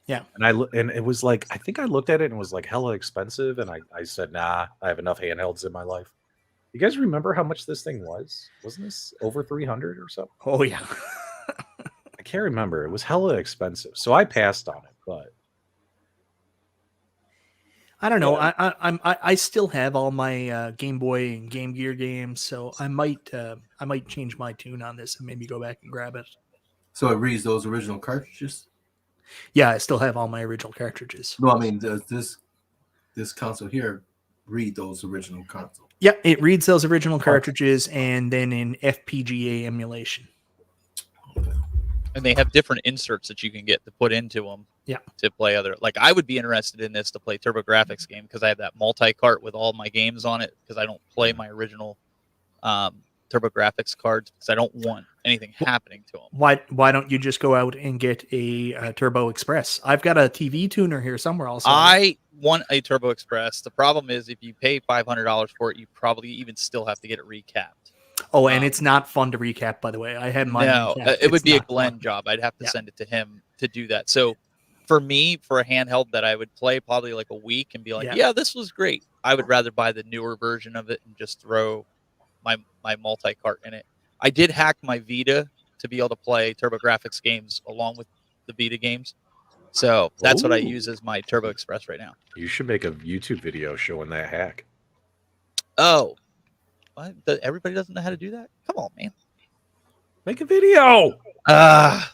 Yeah. And it was like, I think I looked at it and it was like hella expensive. And I said, nah, I have enough handhelds in my life. You guys remember how much this thing was? Wasn't this over 300 or something? Oh, yeah. I can't remember. It was hella expensive. So I passed on it, but I don't know. I still have all my Game Boy and Game Gear games, so I might change my tune on this and maybe go back and grab it. So it reads those original cartridges? Yeah, I still have all my original cartridges. No, I mean, does this console here read those original consoles? Yeah, it reads those original cartridges and then in FPGA emulation. Okay. And they have different inserts that you can get to put into them. Yeah. To play other, like I would be interested in this to play TurboGrafx game because I have that multi-cart with all my games on it because I don't play my original TurboGrafx cards because I don't want anything happening to them. Why don't you just go out and get a Turbo Express? I've got a TV tuner here somewhere also. I want a Turbo Express. The problem is if you pay $500 for it, you probably even still have to get it recapped. Oh, and it's not fun to recap, by the way. I had mine. No, recapped. it would It's be a not Glenn fun. job. I'd have to send it to him to do that. So for me, for a handheld that I would play probably like a week and be like, yeah, this was great. I would rather buy the newer version of it and just throw my multi-cart in it. I did hack my Vita to be able to play TurboGrafx games along with the Vita games. So that's what I use as my Turbo Express right now. You should make a YouTube video showing that hack. Oh, everybody doesn't know how to do that? Come on, man. Make a video. That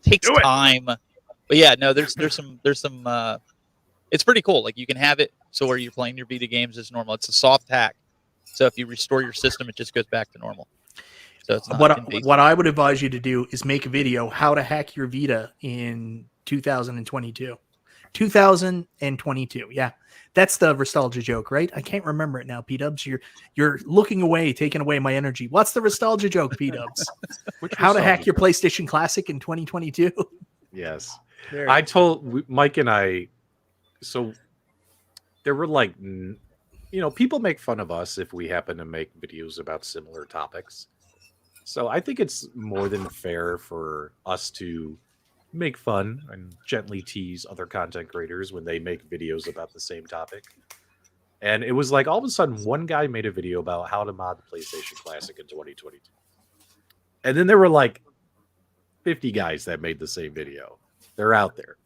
takes time. But yeah, no, there's some it's pretty cool. Like you can have it so where you're playing your Vita games as normal. It's a soft hack. So if you restore your system, it just goes back to normal. So it's not what I would advise you to do is make a video how to hack your Vita in 2022. 2022. Yeah. That's the nostalgia joke, right? I can't remember it now, P-Dubs. You're looking away, taking away my energy. What's the nostalgia joke, P-Dubs? How to hack your PlayStation Classic in 2022? Yes. I told Mike and I, so there were like, people make fun of us if we happen to make videos about similar topics. So I think it's more than fair for us to make fun and gently tease other content creators when they make videos about the same topic. And it was like all of a sudden one guy made a video about how to mod the PlayStation Classic in 2022. And then there were like 50 guys that made the same video. They're out there.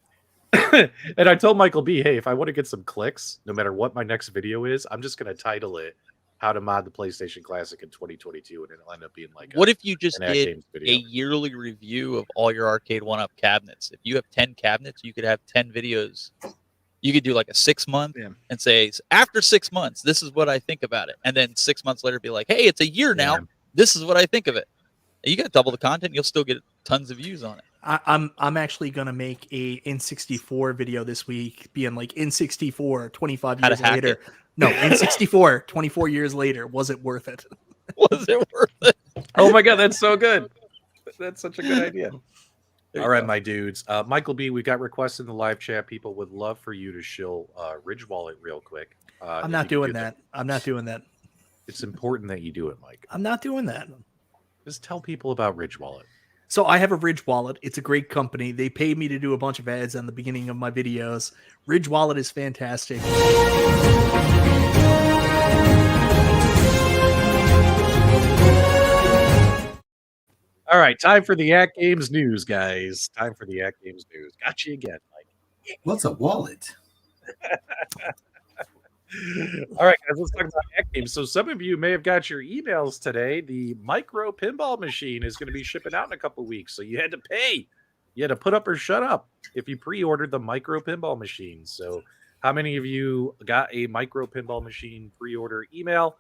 And I told Michael B, hey, if I want to get some clicks, no matter what my next video is, I'm just going to title it how to mod the PlayStation Classic in 2022, and it'll end up being like what if you just did a yearly review of all your Arcade1Up cabinets? If you have 10 cabinets, you could have 10 videos. You could do like a 6 month and say, after 6 months, this is what I think about it. And then 6 months later, be like, hey, it's a year now. This is what I think of it. You got double the content. You'll still get tons of views on it. I'm actually going to make a N64 video this week, being like N64 25 years later. No, N64 24 years later. Was it worth it? Was it worth it? Oh my God, that's so good. That's such a good idea. All right, my dudes. Michael B, we got requests in the live chat. People would love for you to shill Ridge Wallet real quick. I'm not doing that. I'm not doing that. It's important that you do it, Mike. I'm not doing that. Just tell people about Ridge Wallet. So I have a Ridge Wallet. It's a great company. They paid me to do a bunch of ads on the beginning of my videos. Ridge Wallet is fantastic. All right, time for the AtGames news, guys. Time for the AtGames news. Got you again, Mike. What's a wallet? All right, guys, let's talk about AtGames. So some of you may have got your emails today. The micro pinball machine is going to be shipping out in a couple of weeks. So you had to pay. You had to put up or shut up if you pre-ordered the micro pinball machine. So how many of you got a micro pinball machine pre-order email?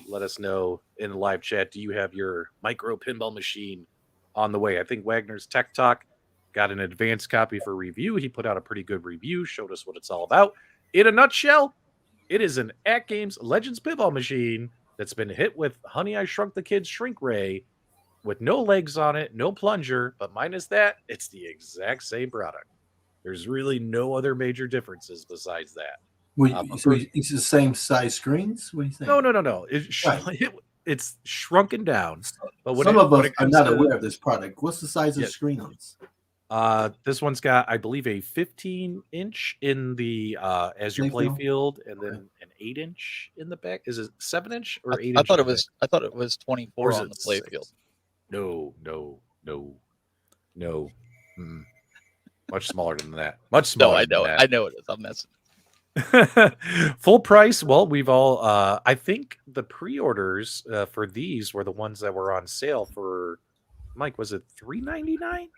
Let us know in the live chat. Do you have your micro pinball machine on the way? I think Wagner's Tech Talk got an advanced copy for review. He put out a pretty good review, showed us what it's all about. In a nutshell, it is an AtGames Legends pinball machine that's been hit with Honey, I Shrunk the Kids shrink ray with no legs on it, no plunger, but minus that, it's the exact same product. There's really no other major differences besides that. So it's the same size screens? What do you think? No. It's shrunken down. But when some of us are not aware of this product. What's the size of screens? This one's got, I believe, a 15-inch in the as your play field, and then an 8-inch in the back. Is it 7-inch or 8-inch? I thought it was 24 on the play field. No. Much smaller than that. Much smaller. No, I know it is. I'm messing. Full price. Well, we've all I think the pre-orders for these were the ones that were on sale for, Mike, was it $3.99?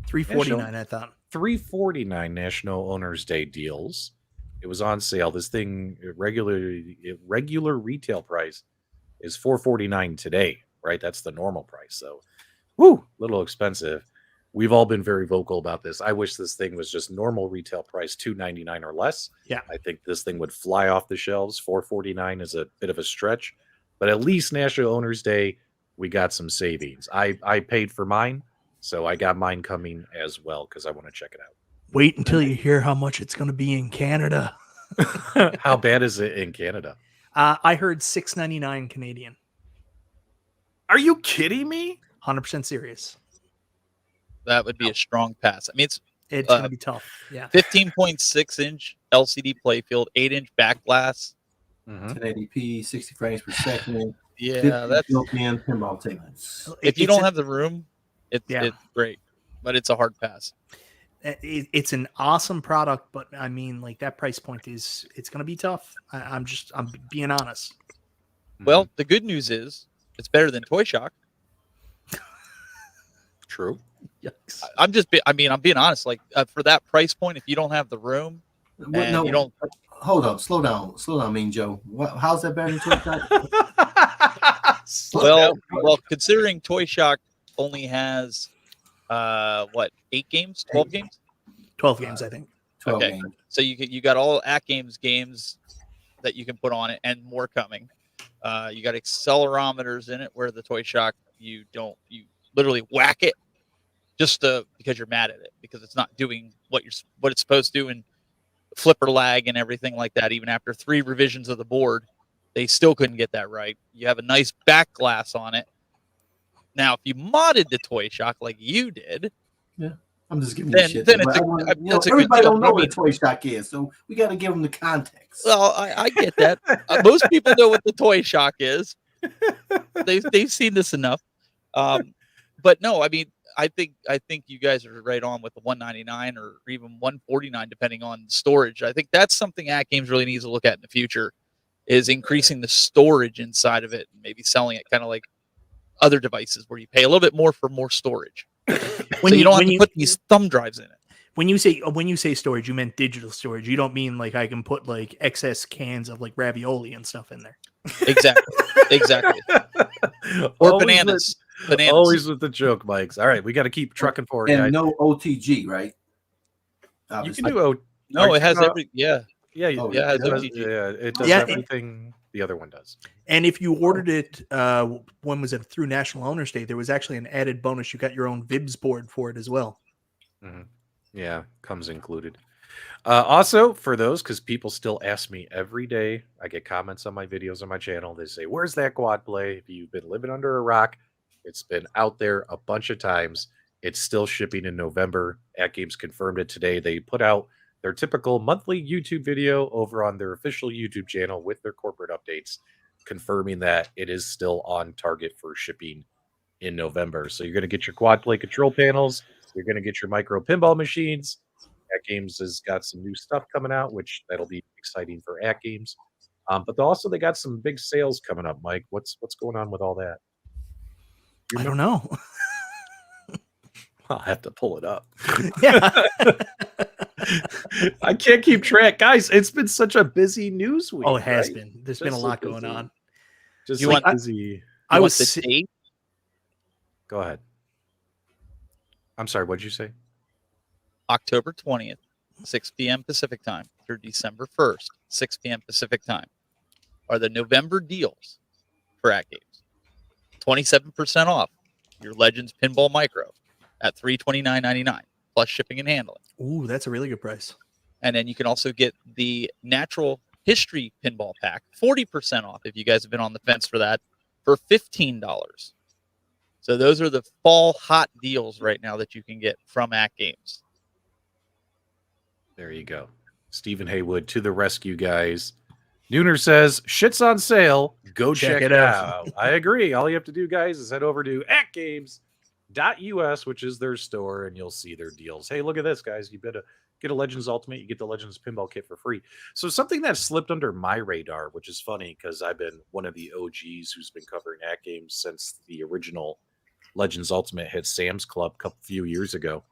$3.49, I thought. $3.49 National Owners Day deals. It was on sale. This thing regular retail price is $4.49 today, right? That's the normal price. So, little expensive. we've all been very vocal about this. I wish this thing was just normal retail price, $299 or less. Yeah. I think this thing would fly off the shelves. $449 is a bit of a stretch, but at least National Owners Day, we got some savings. I paid for mine, so I got mine coming as well because I want to check it Wait until you hear how much it's going to be in Canada. out. How bad is it in Canada? I heard $6.99 Canadian. Are you kidding me? 100% serious. That would be a strong pass. I mean, it's It's going to be tough. Yeah. 15.6-inch LCD playfield, 8-inch back glass. 1080p, 60 frames per second. Yeah, that's built-in pinball tables. if you It's don't a- have the room, it's great, but it's a hard pass. It's an awesome product, but I mean, like that price point it's going to be tough. I'm being honest. Well, the good news is it's better than Toy Shock. True. Yikes. I'm being honest. Like for that price point, if you don't have the room, and you don't. Hold up, slow down, Mean Joe. How's that better than Toy Shock? Well, considering Toy Shock only has 8 games, 12 games, 12 games, I think. 12 okay. games. So you got all AtGames games that you can put on it, and more coming. You got accelerometers in it, where the Toy Shock you literally whack it just because you're mad at it because it's not doing what it's supposed to do, and flipper lag and everything like that. Even after 3 revisions of the board, they still couldn't get that right. You have a nice back glass on it. Now, if you modded the Toy Shock like you did, I'm just giving then you shit. it's But a everybody good deal. don't know what a Toy Shock is, so we got to give them the context. Well, I get that. Most people know what the Toy Shock is. They've seen this enough. But no, I mean, I think you guys are right on with the $199 or even $149, depending on storage. I think that's something AtGames really needs to look at in the future, is increasing the storage inside of it and maybe selling it kind of like other devices where you pay a little bit more for more storage. So you don't have to put these thumb drives in it. When you say storage, you meant digital storage. You don't mean like I can put like excess cans of like ravioli and stuff in there. Exactly. Or bananas. Always with the joke, Mikes. All right, we got to keep trucking forward. And guys. no OTG, right? You can do No, it has every Yeah, it has OTG. it does Yeah, everything the other one does. And if you ordered it, when was it through National Owners Day? There was actually an added bonus. You got your own Vibs board for it as well. Yeah, comes included. Also, for those, because people still ask me every day, I get comments on my videos on my channel. They say, "Where's that quad play?" If you've been living under a rock, it's been out there a bunch of times. It's still shipping in November. AtGames confirmed it today. They put out their typical monthly YouTube video over on their official YouTube channel with their corporate updates, confirming that it is still on target for shipping in November. So you're going to get your quad play control panels. You're going to get your micro pinball machines. AtGames has got some new stuff coming out, which that'll be exciting for AtGames. But also they got some big sales coming up, Mike. What's going on with all that? I don't know. I'll have to pull it up. Yeah. I can't keep track. Guys, it's been such a busy news week. Oh, it has right? been. There's Just been a so lot going busy. on. Just You like want- busy. I was the date? Go ahead. I'm sorry, what'd you say? October 20th, 6 p.m. Pacific time through December 1st, 6 p.m. Pacific time are the November deals for AtGames. 27% off your Legends Pinball Micro at $329.99 plus shipping and handling. Ooh, that's a really good price. And then you can also get the Natural History Pinball Pack, 40% off if you guys have been on the fence for that, for $15. So those are the fall hot deals right now that you can get from AtGames. There you go. Stephen Haywood to the rescue, guys. Nooner says, shit's on sale. Go check it out. I agree. All you have to do, guys, is head over to atgames.us, which is their store, and you'll see their deals. Hey, look at this, guys. You better get a Legends Ultimate. You get the Legends Pinball Kit for free. So something that slipped under my radar, which is funny because I've been one of the OGs who's been covering AtGames since the original Legends Ultimate hit Sam's Club a few years ago.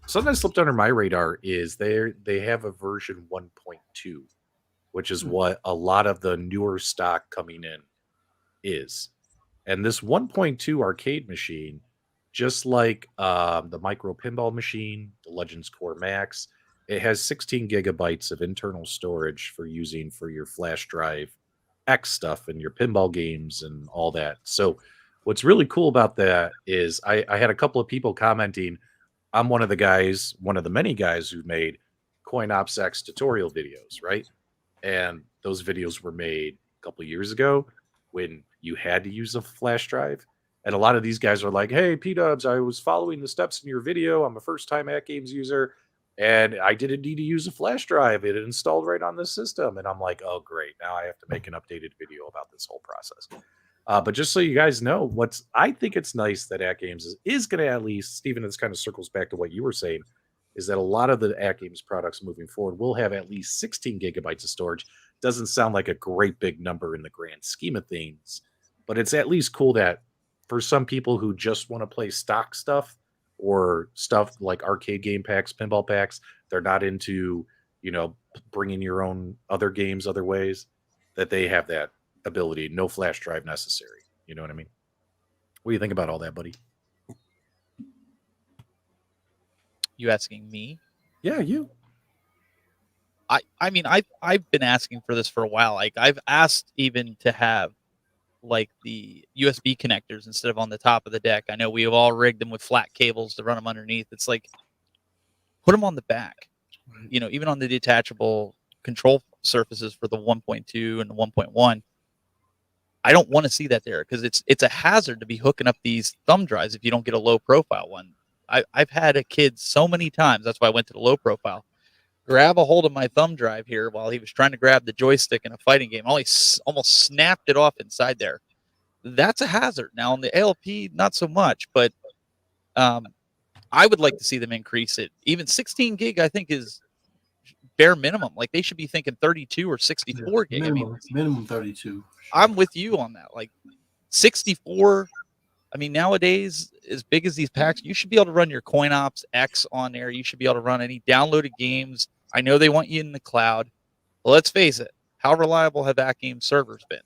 Something that slipped under my radar is they have a version 1.2, which is what a lot of the newer stock coming in is. And this 1.2 arcade machine just like the Micro Pinball Machine, the Legends Core Max, it has 16 gigabytes of internal storage for using for your flash drive X stuff and your pinball games and all that. So what's really cool about that is I had a couple of people commenting. I'm one of the many guys who made CoinOpsX tutorial videos, right? And those videos were made a couple of years ago when you had to use a flash drive. And a lot of these guys are like, hey, P-Dubs, I was following the steps in your video. I'm a first-time AtGames user, and I didn't need to use a flash drive. It installed right on the system. And I'm like, oh, great. Now I have to make an updated video about this whole process. But just so you guys know, I think it's nice that AtGames is going to at least, Stephen, this kind of circles back to what you were saying, is that a lot of the AtGames products moving forward will have at least 16 gigabytes of storage. Doesn't sound like a great big number in the grand scheme of things, but it's at least cool that for some people who just want to play stock stuff or stuff like arcade game packs, pinball packs, they're not into, bringing your own other games other ways, that they have that ability. No flash drive necessary. You know what I mean? What do you think about all that, buddy? You asking me? Yeah, you. I mean, I've been asking for this for a while. Like, I've asked even to have like the USB connectors instead of on the top of the deck. I know we have all rigged them with flat cables to run them underneath. It's like, put them on the back. Even on the detachable control surfaces for the 1.2 and the 1.1. I don't want to see that there because it's a hazard to be hooking up these thumb drives if you don't get a low profile one. I've had a kid so many times, that's why I went to the low profile, grab a hold of my thumb drive here while he was trying to grab the joystick in a fighting game. Almost snapped it off inside there. That's a hazard. Now on the ALP, not so much, but I would like to see them increase it. Even 16 gig, I think, is bare minimum. Like, they should be thinking 32 or 64 gig. Minimum 32. I'm with you on that. Like 64. I mean, nowadays, as big as these packs, you should be able to run your CoinOps X on there. You should be able to run any downloaded games. I know they want you in the cloud. But let's face it, how reliable have AtGames servers been?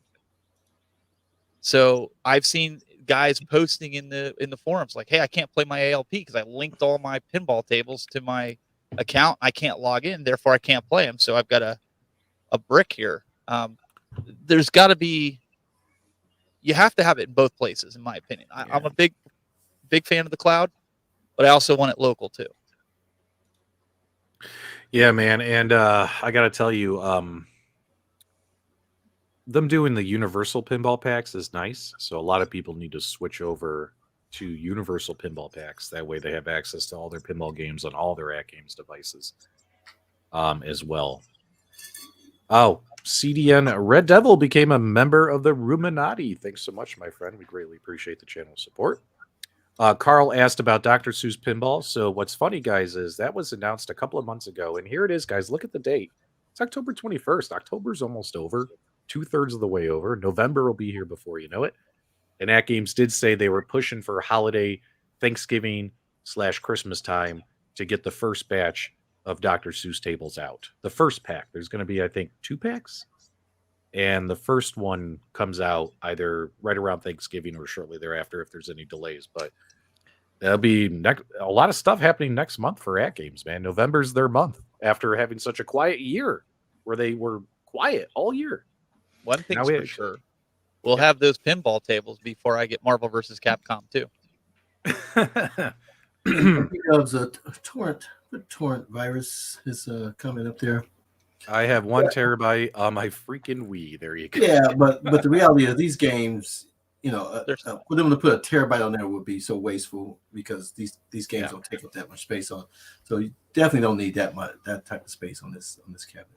So I've seen guys posting in the forums like, hey, I can't play my ALP because I linked all my pinball tables to my account. I can't log in, therefore I can't play them. So I've got a brick here. There's got to be, you have to have it in both places, in my opinion. I'm a big fan of the cloud, but I also want it local too. Yeah, man. And I got to tell you, them doing the universal pinball packs is nice. So a lot of people need to switch over to universal pinball packs. That way they have access to all their pinball games on all their AtGames devices as well. Oh, CDN Red Devil became a member of the Ruminati. Thanks so much, my friend. We greatly appreciate the channel support. Carl asked about Dr. Seuss Pinball. So what's funny, guys, is that was announced a couple of months ago. And here it is, guys. Look at the date. It's October 21st. October's almost over. 2/3 of the way over. November will be here before you know it. And AtGames did say they were pushing for holiday, Thanksgiving / Christmas time to get the first batch of Dr. Seuss tables out. The first pack. There's going to be, I think, 2 packs. And the first one comes out either right around Thanksgiving or shortly thereafter if there's any delays. But there'll be a lot of stuff happening next month for AtGames, man. November's their month after having such a quiet year where they were quiet all year. One thing's for sure. We'll have those pinball tables before I get Marvel vs. Capcom 2. The torrent virus is coming up there. I have 1 terabyte on my freaking Wii. There you go. Yeah, but the reality of these games, for them to put a terabyte on there would be so wasteful because these games don't take up that much space on. So you definitely don't need that type of space on this cabinet.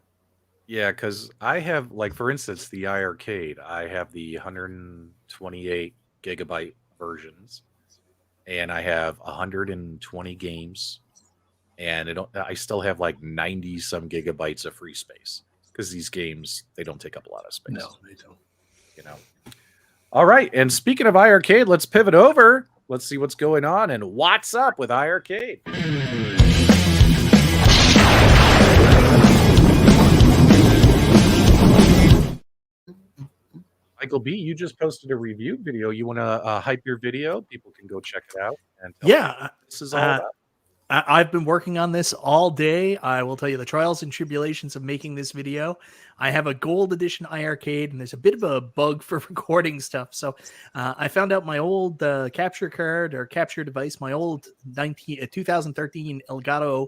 Yeah, because I have, like, for instance, the iArcade. I have the 128 gigabyte versions, and I have 120 games, and I still have like 90 some gigabytes of free space because these games, they don't take up a lot of space. No, they don't. All right, and speaking of iArcade, let's pivot over. Let's see what's going on and what's up with iArcade. Michael B, you just posted a review video. You want to hype your video? People can go check it out and tell them Yeah. what this is all about. I've been working on this all day. I will tell you the trials and tribulations of making this video. I have a gold edition iArcade, and there's a bit of a bug for recording stuff. So I found out my old capture card or capture device, my old 2013 Elgato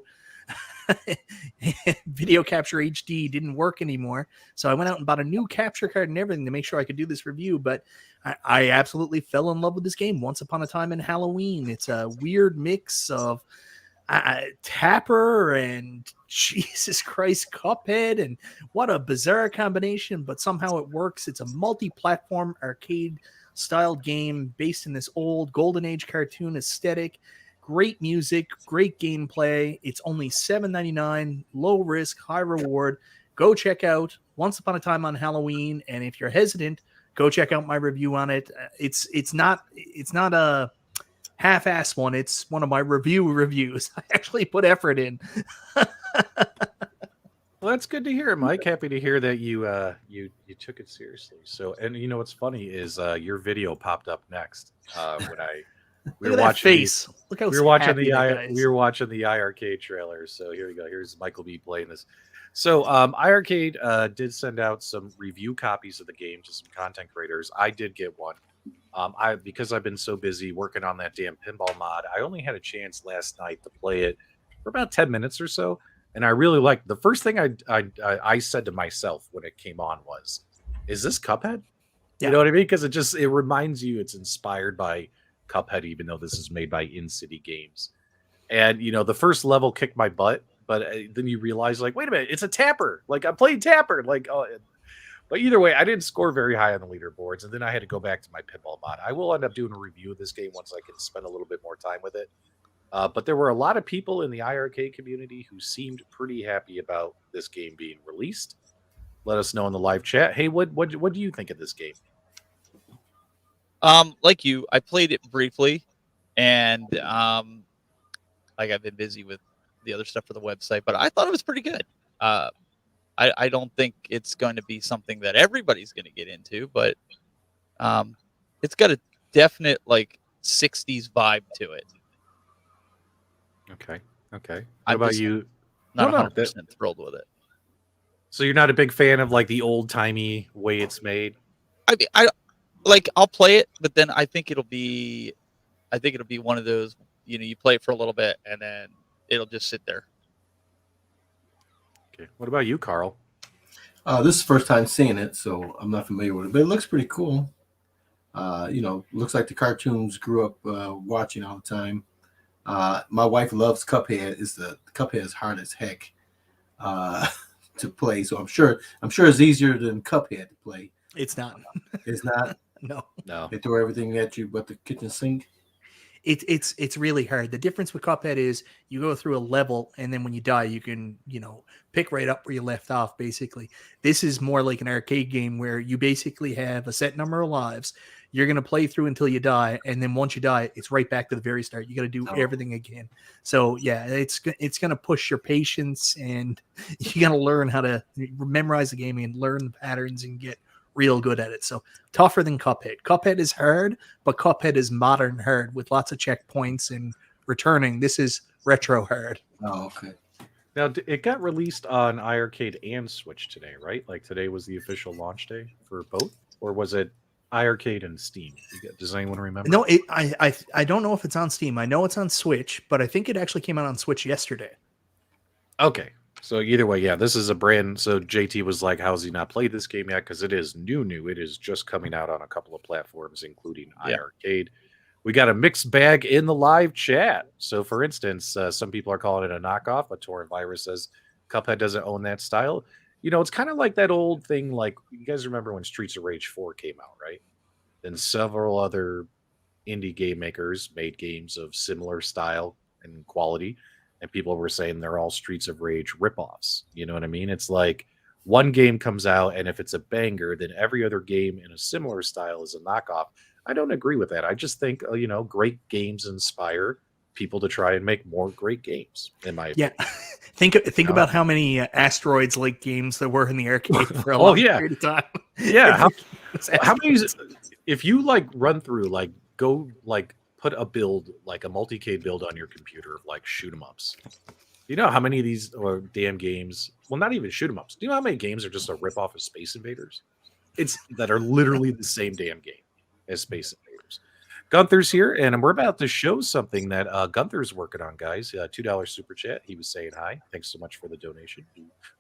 video capture HD didn't work anymore. So I went out and bought a new capture card and everything to make sure I could do this review. But I absolutely fell in love with this game. Once Upon a Time in Halloween. It's a weird mix of Tapper and Jesus Christ Cuphead, and what a bizarre combination, but somehow it works. It's a multi-platform arcade styled game based in this old golden age cartoon aesthetic. Great music, great gameplay. It's only $7.99, low risk, high reward. Go check out Once Upon a Time on Halloween, and if you're hesitant, go check out my review on it. It's not a half-ass one. It's one of my reviews. I actually put effort in. Well, that's good to hear, Mike. Happy to hear that you took it seriously. So, and you know what's funny is your video popped up next when we were watching face. Look how we were watching happy that guy is. we were watching the iArcade trailer. So here we go. Here's Michael B playing this. So iArcade did send out some review copies of the game to some content creators. I did get one. Because I've been so busy working on that damn pinball mod, I only had a chance last night to play it for about 10 minutes or so, and I really liked. The first thing I said to myself when it came on was, "Is this Cuphead?" Yeah. You know what I mean? Because it reminds you it's inspired by Cuphead, even though this is made by In-City Games. And the first level kicked my butt, but then you realize, like, wait a minute, it's a Tapper. Like, I'm playing Tapper. Like, oh. But either way, I didn't score very high on the leaderboards, and then I had to go back to my pinball mod. I will end up doing a review of this game once I can spend a little bit more time with it. But there were a lot of people in the iArcade community who seemed pretty happy about this game being released. Let us know in the live chat. Hey, what do you think of this game? Like you, I played it briefly, and like I've been busy with the other stuff for the website, but I thought it was pretty good. I don't think it's going to be something that everybody's going to get into, but it's got a definite like 60s vibe to it. Okay. What I'm about just you? Not No, 100% thrilled with it. So you're not a big fan of like the old timey way it's made? I'll play it, but then I think it'll be one of those, you play it for a little bit and then it'll just sit there. Okay. What about you, Carl? This is the first time seeing it, so I'm not familiar with it, but it looks pretty cool. Looks like the cartoons grew up watching all the time. My wife loves Cuphead. Cuphead is hard as heck to play, so I'm sure it's easier than Cuphead to play. It's not. It's not. No. They throw everything at you but the kitchen sink. It's really hard. The difference with Cuphead is you go through a level, and then when you die, you can pick right up where you left off. Basically, this is more like an arcade game where you basically have a set number of lives. You're gonna play through until you die, and then once you die, it's right back to the very start. You got to do everything again. So yeah, it's gonna push your patience, and you got to learn how to memorize the game and learn the patterns and get real good at it. So tougher than Cuphead. Cuphead is hard, but Cuphead is modern hard with lots of checkpoints and returning. This is retro hard. Oh, okay. Now, it got released on iArcade and Switch today, right? Like today was the official launch day for both, or was it iArcade and Steam? Does anyone remember? No, I don't know if it's on Steam. I know it's on Switch, but I think it actually came out on Switch yesterday. Okay. So either way, yeah, this is a brand. So JT was like, "How's he not played this game yet?" Because it is new. It is just coming out on a couple of platforms, including iArcade. We got a mixed bag in the live chat. So, for instance, some people are calling it a knockoff. A torrent virus says Cuphead doesn't own that style. It's kind of like that old thing. Like you guys remember when Streets of Rage 4 came out, right? Then several other indie game makers made games of similar style and quality. And people were saying they're all Streets of Rage ripoffs. You know what I mean? It's like one game comes out, and if it's a banger, then every other game in a similar style is a knockoff. I don't agree with that. I just think, great games inspire people to try and make more great games, in my opinion. Yeah. Think about how many Asteroids-like games there were in the arcade for a long period of time. Yeah. How many? If you like run through, like go like put a build, like a multi-K build on your computer of like shoot 'em ups. You know how many of these or damn games? Well, not even shoot 'em ups. Do you know how many games are just a rip off of Space Invaders? It's that are literally the same damn game as Space Invaders. Gunther's here, and we're about to show something that Gunther's working on, guys. $2 super chat. He was saying hi. Thanks so much for the donation.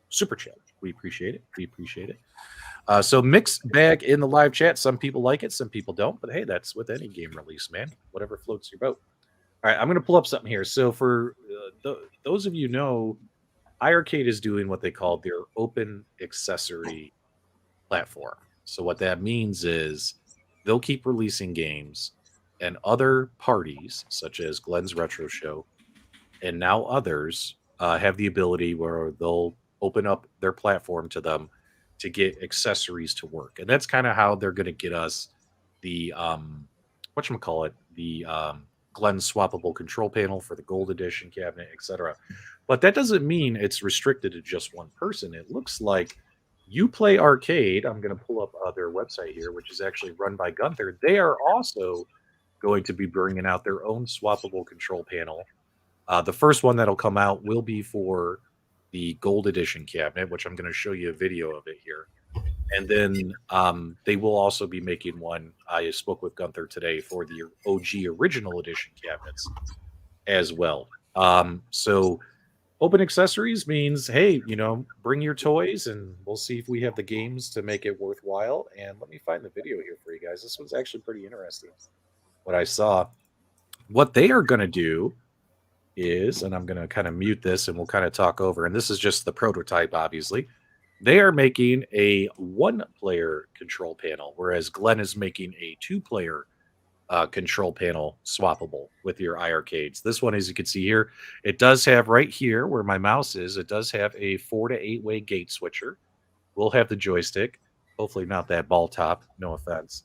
Super chat. We appreciate it. We appreciate it. So mixed bag in the live chat. Some people like it, some people don't. But hey, that's with any game release, man. Whatever floats your boat. All right, I'm going to pull up something here. So for those of you know, iArcade is doing what they call their open accessory platform. So what that means is they'll keep releasing games, and other parties, such as Glenn's Retro Show, and now others, have the ability where they'll open up their platform to them to get accessories to work. And that's kind of how they're going to get us the whatchamacallit, the Glenn swappable control panel for the gold edition cabinet, etc. But that doesn't mean it's restricted to just one person. It looks like You Play Arcade. I'm going to pull up their website here, which is actually run by Gunther. They are also going to be bringing out their own swappable control panel. The first one that'll come out will be for the gold edition cabinet, which I'm going to show you a video of it here. And then they will also be making one. I spoke with Gunther today for the OG original edition cabinets as well. So open accessories means, hey, bring your toys and we'll see if we have the games to make it worthwhile. And let me find the video here for you guys. This one's actually pretty interesting. What I saw, what they are going to do is, and I'm going to kind of mute this and we'll kind of talk over. And this is just the prototype, obviously. They are making a one-player control panel, whereas Glenn is making a two-player control panel swappable with your iArcades. This one, as you can see here, it does have right here where my mouse is, it does have a 4 to 8-way gate switcher. We'll have the joystick, hopefully not that ball top, no offense.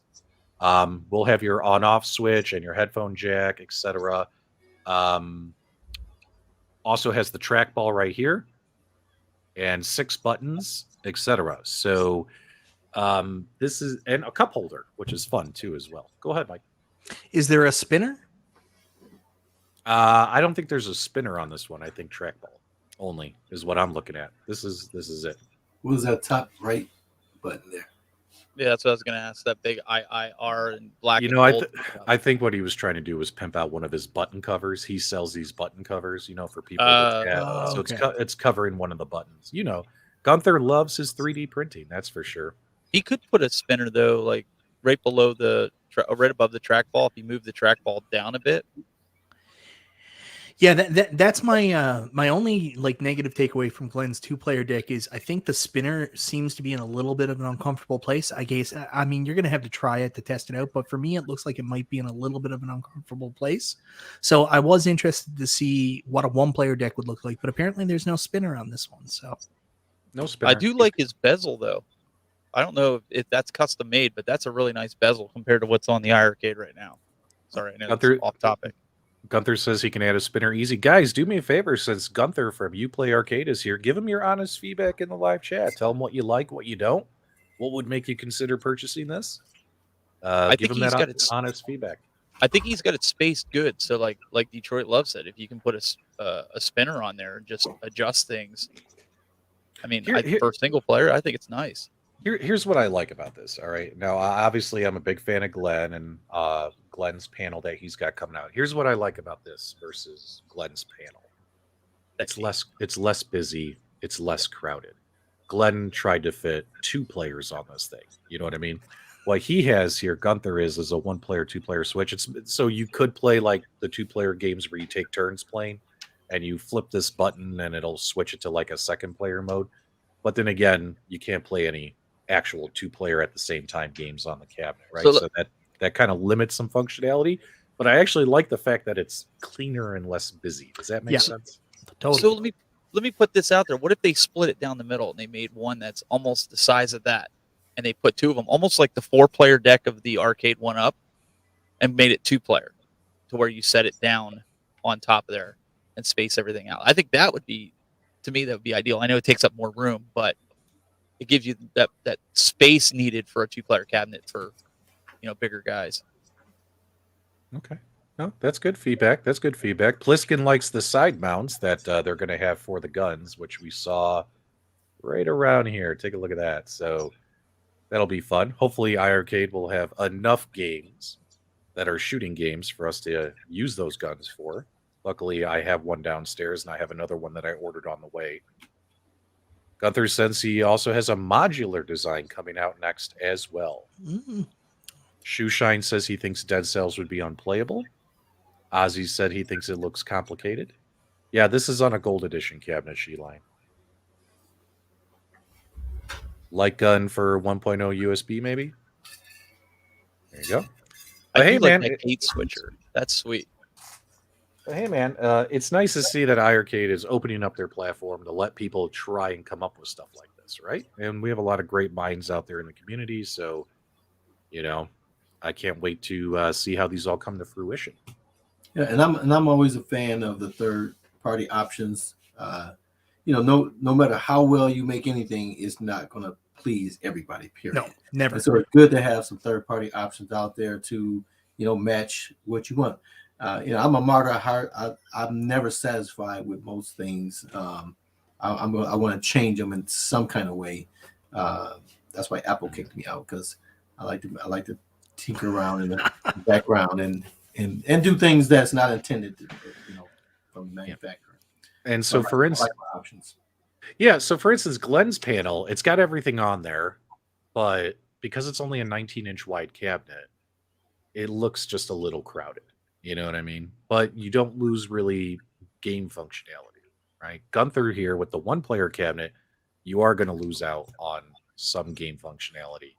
We'll have your on-off switch and your headphone jack, etc. Also has the trackball right here and 6 buttons, etc. So this is, and a cup holder, which is fun too as well. Go ahead, Mike. Is there a spinner? I don't think there's a spinner on this one. I think trackball only is what I'm looking at. This is it. What was that top right button there? Yeah, that's what I was going to ask. That big IIR and black. I think what he was trying to do was pimp out one of his button covers. He sells these button covers, for people. So okay. It's covering one of the buttons. Gunther loves his 3D printing. That's for sure. He could put a spinner though, like right below right above the trackball. If you move the trackball down a bit. Yeah, that's my my only negative takeaway from Glenn's 2-player deck is I think the spinner seems to be in a little bit of an uncomfortable place. I guess you're gonna have to try it to test it out, but for me it looks like it might be in a little bit of an uncomfortable place. So I was interested to see what a 1-player deck would look like, but apparently there's no spinner on this one. So no spinner. I do like his bezel though. I don't know if that's custom made, but that's a really nice bezel compared to what's on the iArcade right now. Sorry, I know that's off topic. Gunther says he can add a spinner easy. Guys, do me a favor, since Gunther from You Play Arcade is here, give him your honest feedback in the live chat. Tell him what you like, what you don't. What would make you consider purchasing this? Give him that honest feedback. I think he's got it spaced good. So like Detroit Love said, if you can put a spinner on there and just adjust things. For a single player, I think it's nice. Here's what I like about this. All right. Now, obviously, I'm a big fan of Glenn and Glenn's panel that he's got coming out. Here's what I like about this versus Glenn's panel. It's less busy. It's less crowded. Glenn tried to fit 2 players on this thing. You know what I mean? What he has here, Gunther, is a 1-player, 2-player switch. It's so you could play like the 2-player games where you take turns playing and you flip this button and it'll switch it to like a 2nd-player mode. But then again, you can't play any actual 2-player at the same time games on the cabinet, right? So that kind of limits some functionality, but I actually like the fact that it's cleaner and less busy. Does that make sense? Totally. So let me put this out there. What if they split it down the middle and they made one that's almost the size of that, and they put 2 of them, almost like the 4-player deck of the Arcade1Up, and made it 2-player, to where you set it down on top of there and space everything out? I think that would be, to me, that would be ideal. I know it takes up more room, but it gives you that space needed for a 2-player cabinet for bigger guys. Okay. No, that's good feedback. That's good feedback. Pliskin likes the side mounts that they're going to have for the guns, which we saw right around here. Take a look at that. So that'll be fun. Hopefully, iArcade will have enough games that are shooting games for us to use those guns for. Luckily, I have one downstairs, and I have another one that I ordered on the way. Gunther says he also has a modular design coming out next as well. Shoeshine says he thinks Dead Cells would be unplayable. Ozzy said he thinks it looks complicated. Yeah, this is on a gold edition cabinet, Sheline. Light gun for 1.0 USB, maybe? There you go. I do hey, like man, that gate switcher. That's sweet. Hey, man, it's nice to see that iArcade is opening up their platform to let people try and come up with stuff like this, right? And we have a lot of great minds out there in the community, so, I can't wait to see how these all come to fruition. Yeah, and I'm always a fan of the third-party options. No matter how well you make anything, it's not going to please everybody. Period. No, never. And so it's good to have some third-party options out there to match what you want. I'm a martyr at heart. I'm never satisfied with most things. I want to change them in some kind of way. That's why Apple kicked me out, because I like to tinker around in the background and do things that's not intended to, from the manufacturer. And so, for instance, options. Yeah, so for instance, Glenn's panel, it's got everything on there, but because it's only a 19-inch wide cabinet, it looks just a little crowded. You know what I mean? But you don't lose really game functionality, right? Gunther here with the 1-player cabinet, you are going to lose out on some game functionality.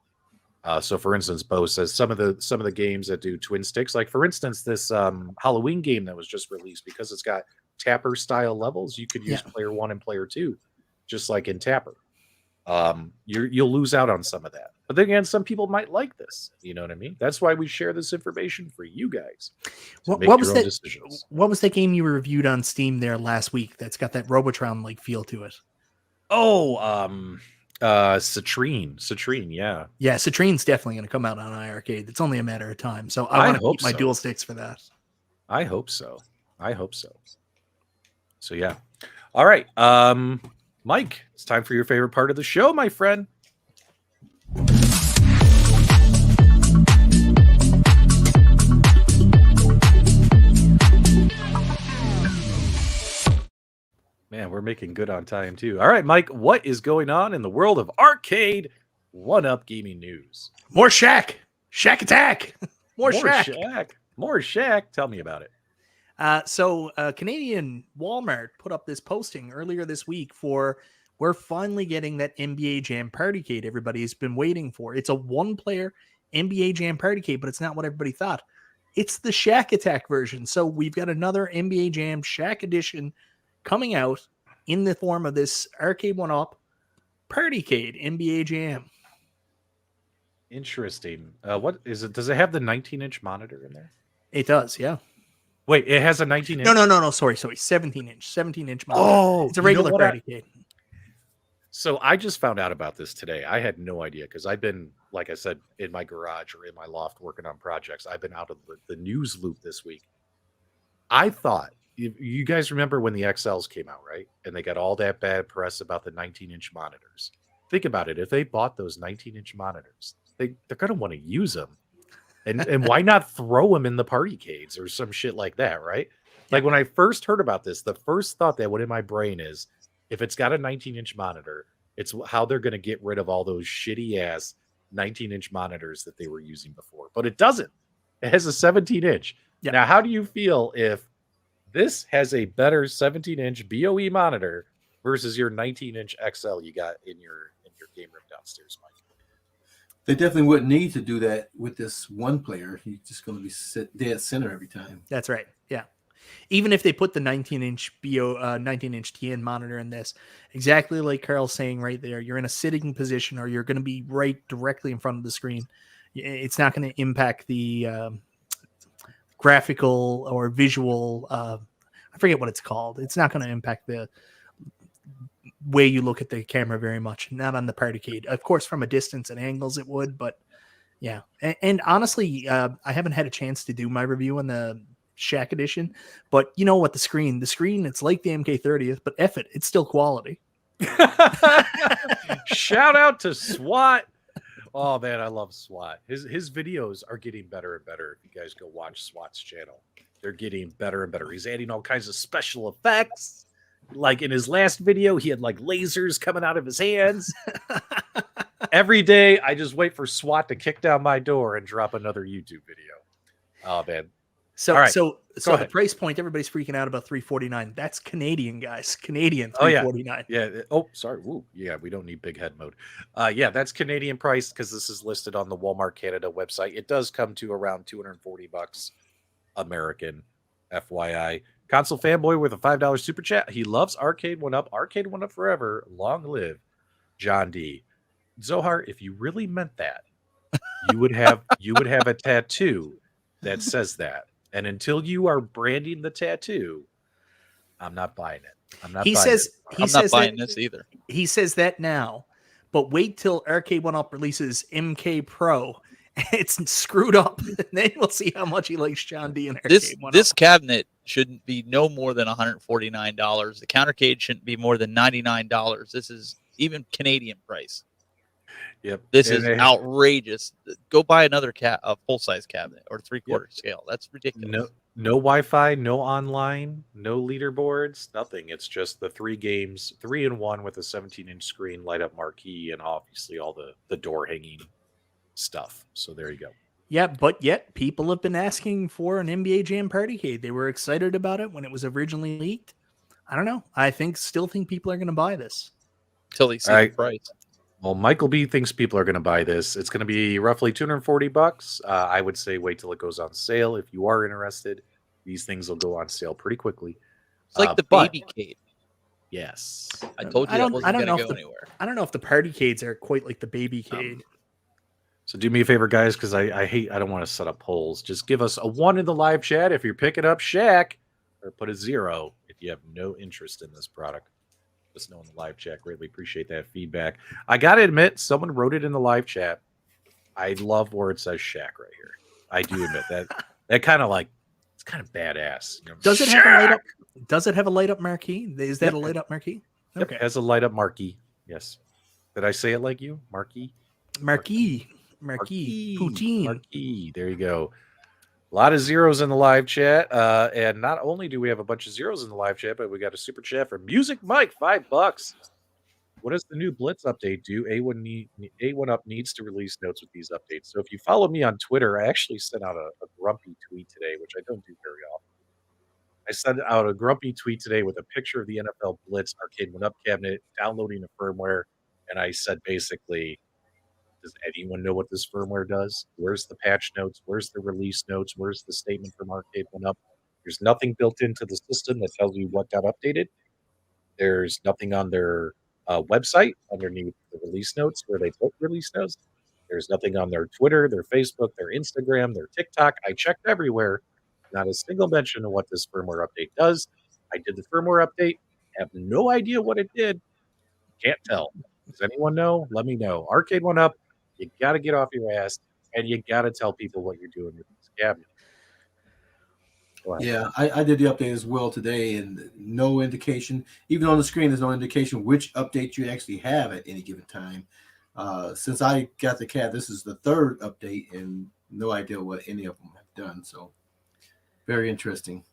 So, for instance, Bo says some of the games that do twin sticks, like for instance, this Halloween game that was just released, because it's got Tapper style levels, you could use player 1 and player 2, just like in Tapper. You'll lose out on some of that. But then again, some people might like this. You know what I mean? That's why we share this information for you guys. What was that? Decisions. What was that game you reviewed on Steam there last week that's got that Robotron like feel to it? Oh, Citrine, yeah. Yeah, Citrine's definitely going to come out on iArcade. It's only a matter of time. So I want to keep my dual sticks for that. I hope so. So yeah. All right. Mike, it's time for your favorite part of the show, my friend. Man, we're making good on time, too. All right, Mike, what is going on in the world of Arcade1Up gaming news? More Shack. Shack Attack. More Shack. More Shack. Tell me about it. So Canadian Walmart put up this posting earlier this week for we're finally getting that NBA Jam Partycade everybody's been waiting for. It's a 1-player NBA Jam Partycade, but it's not what everybody thought. It's the Shack Attack version. So we've got another NBA Jam Shack edition coming out in the form of this Arcade1Up Partycade NBA Jam. Interesting. What is it? Does it have the 19-inch monitor in there? It does, yeah. Wait, it has a 19-inch? No. Sorry. 17-inch monitor. Oh, it's a regular Partycade. So I just found out about this today. I had no idea, because I've been, like I said, in my garage or in my loft working on projects. I've been out of the news loop this week. I thought, you guys remember when the XLs came out, right? And they got all that bad press about the 19-inch monitors. Think about it. If they bought those 19-inch monitors, they're going to want to use them. And why not throw them in the Partycades or some shit like that, right? Like when I first heard about this, the first thought that went in my brain is, if it's got a 19-inch monitor, it's how they're going to get rid of all those shitty-ass 19-inch monitors that they were using before. But it doesn't. It has a 17-inch. Yeah. Now, how do you feel if this has a better 17-inch BOE monitor versus your 19-inch XL you got in your game room downstairs, Mike? They definitely wouldn't need to do that with this 1-player. He's just going to be dead center every time. That's right. Yeah. Even if they put the 19-inch 19-inch TN monitor in this, exactly like Carl's saying right there, you're in a sitting position or you're going to be right directly in front of the screen. It's not going to impact the graphical or visual. I forget what it's called. It's not going to impact the way you look at the camera very much, not on the Partycade. Of course, from a distance and angles it would, but yeah. And honestly, I haven't had a chance to do my review on the Shack Edition, but you know what, the screen, it's like the MK30th, but F it, it's still quality. Shout out to SWAT. Oh man, I love SWAT. His videos are getting better and better. If you guys go watch SWAT's channel, they're getting better and better. He's adding all kinds of special effects. Like in his last video, he had like lasers coming out of his hands. Every day, I just wait for SWAT to kick down my door and drop another YouTube video. Oh man. So, All right. so the ahead. price point, everybody's freaking out about $349. That's Canadian, guys. Canadian $349. Yeah. Oh, sorry. Ooh, yeah, we don't need big head mode. Yeah, that's Canadian price because this is listed on the Walmart Canada website. It does come to around $240 American, FYI. Console fanboy with a $5 super chat. He loves Arcade1Up. Arcade1Up forever. Long live John D. Zohar, if you really meant that, you would have a tattoo that says that. And until you are branding the tattoo, I'm not buying it. I'm not not buying this either. He says that now, but wait till Arcade1Up releases MK Pro. It's screwed up. And then we'll see how much he likes John D and Arcade1Up. This cabinet shouldn't be no more than $149. The countercade shouldn't be more than $99. This is even Canadian price. Yep. This is outrageous. Go buy another a full-size cabinet or 3/4 scale. That's ridiculous. No Wi-Fi, no online, no leaderboards, nothing. It's just the 3 games, 3-in-1 with a 17-inch screen, light-up marquee, and obviously all the door-hanging stuff. So there you go. Yeah, but yet people have been asking for an NBA Jam Partycade. They were excited about it when it was originally leaked. I don't know. Still think people are going to buy this. Until they see the price. Well, Michael B thinks people are going to buy this. It's going to be roughly $240. I would say wait till it goes on sale. If you are interested, these things will go on sale pretty quickly. It's like the Babycade. Yes. I told you that wasn't going to go anywhere. I don't know if the Partycades are quite like the Babycade. So do me a favor, guys, because I don't want to set up polls. Just give us a 1 in the live chat if you're picking up Shack, or put a 0 if you have no interest in this product. Let us know in the live chat. Greatly appreciate that feedback. I gotta admit, someone wrote it in the live chat. I love where it says Shack right here. I do admit that. That kind of like, it's kind of badass. You know, does it have a light up? Does it have a light up marquee? Is that a light up marquee? Okay, it has a light up marquee. Yes. Did I say it like you? Marquee. Poutine. Marquee. There you go. A lot of zeros in the live chat. And not only do we have a bunch of zeros in the live chat, but we got a super chat from Music Mike, $5. What does the new Blitz update do? A1Up needs to release notes with these updates. So if you follow me on Twitter, I actually sent out a grumpy tweet today, which I don't do very often. I sent out a grumpy tweet today with a picture of the NFL Blitz Arcade1Up cabinet downloading the firmware. And I said basically, does anyone know what this firmware does? Where's the patch notes? Where's the release notes? Where's the statement from Arcade1Up? There's nothing built into the system that tells you what got updated. There's nothing on their website underneath the release notes where they put release notes. There's nothing on their Twitter, their Facebook, their Instagram, their TikTok. I checked everywhere. Not a single mention of what this firmware update does. I did the firmware update. Have no idea what it did. Can't tell. Does anyone know? Let me know. Arcade1Up. You got to get off your ass, and you got to tell people what you're doing with this cabinet. Yeah, I did the update as well today, and no indication, even on the screen, there's no indication which update you actually have at any given time. Since I got the cab, this is the 3rd update, and no idea what any of them have done. So, very interesting.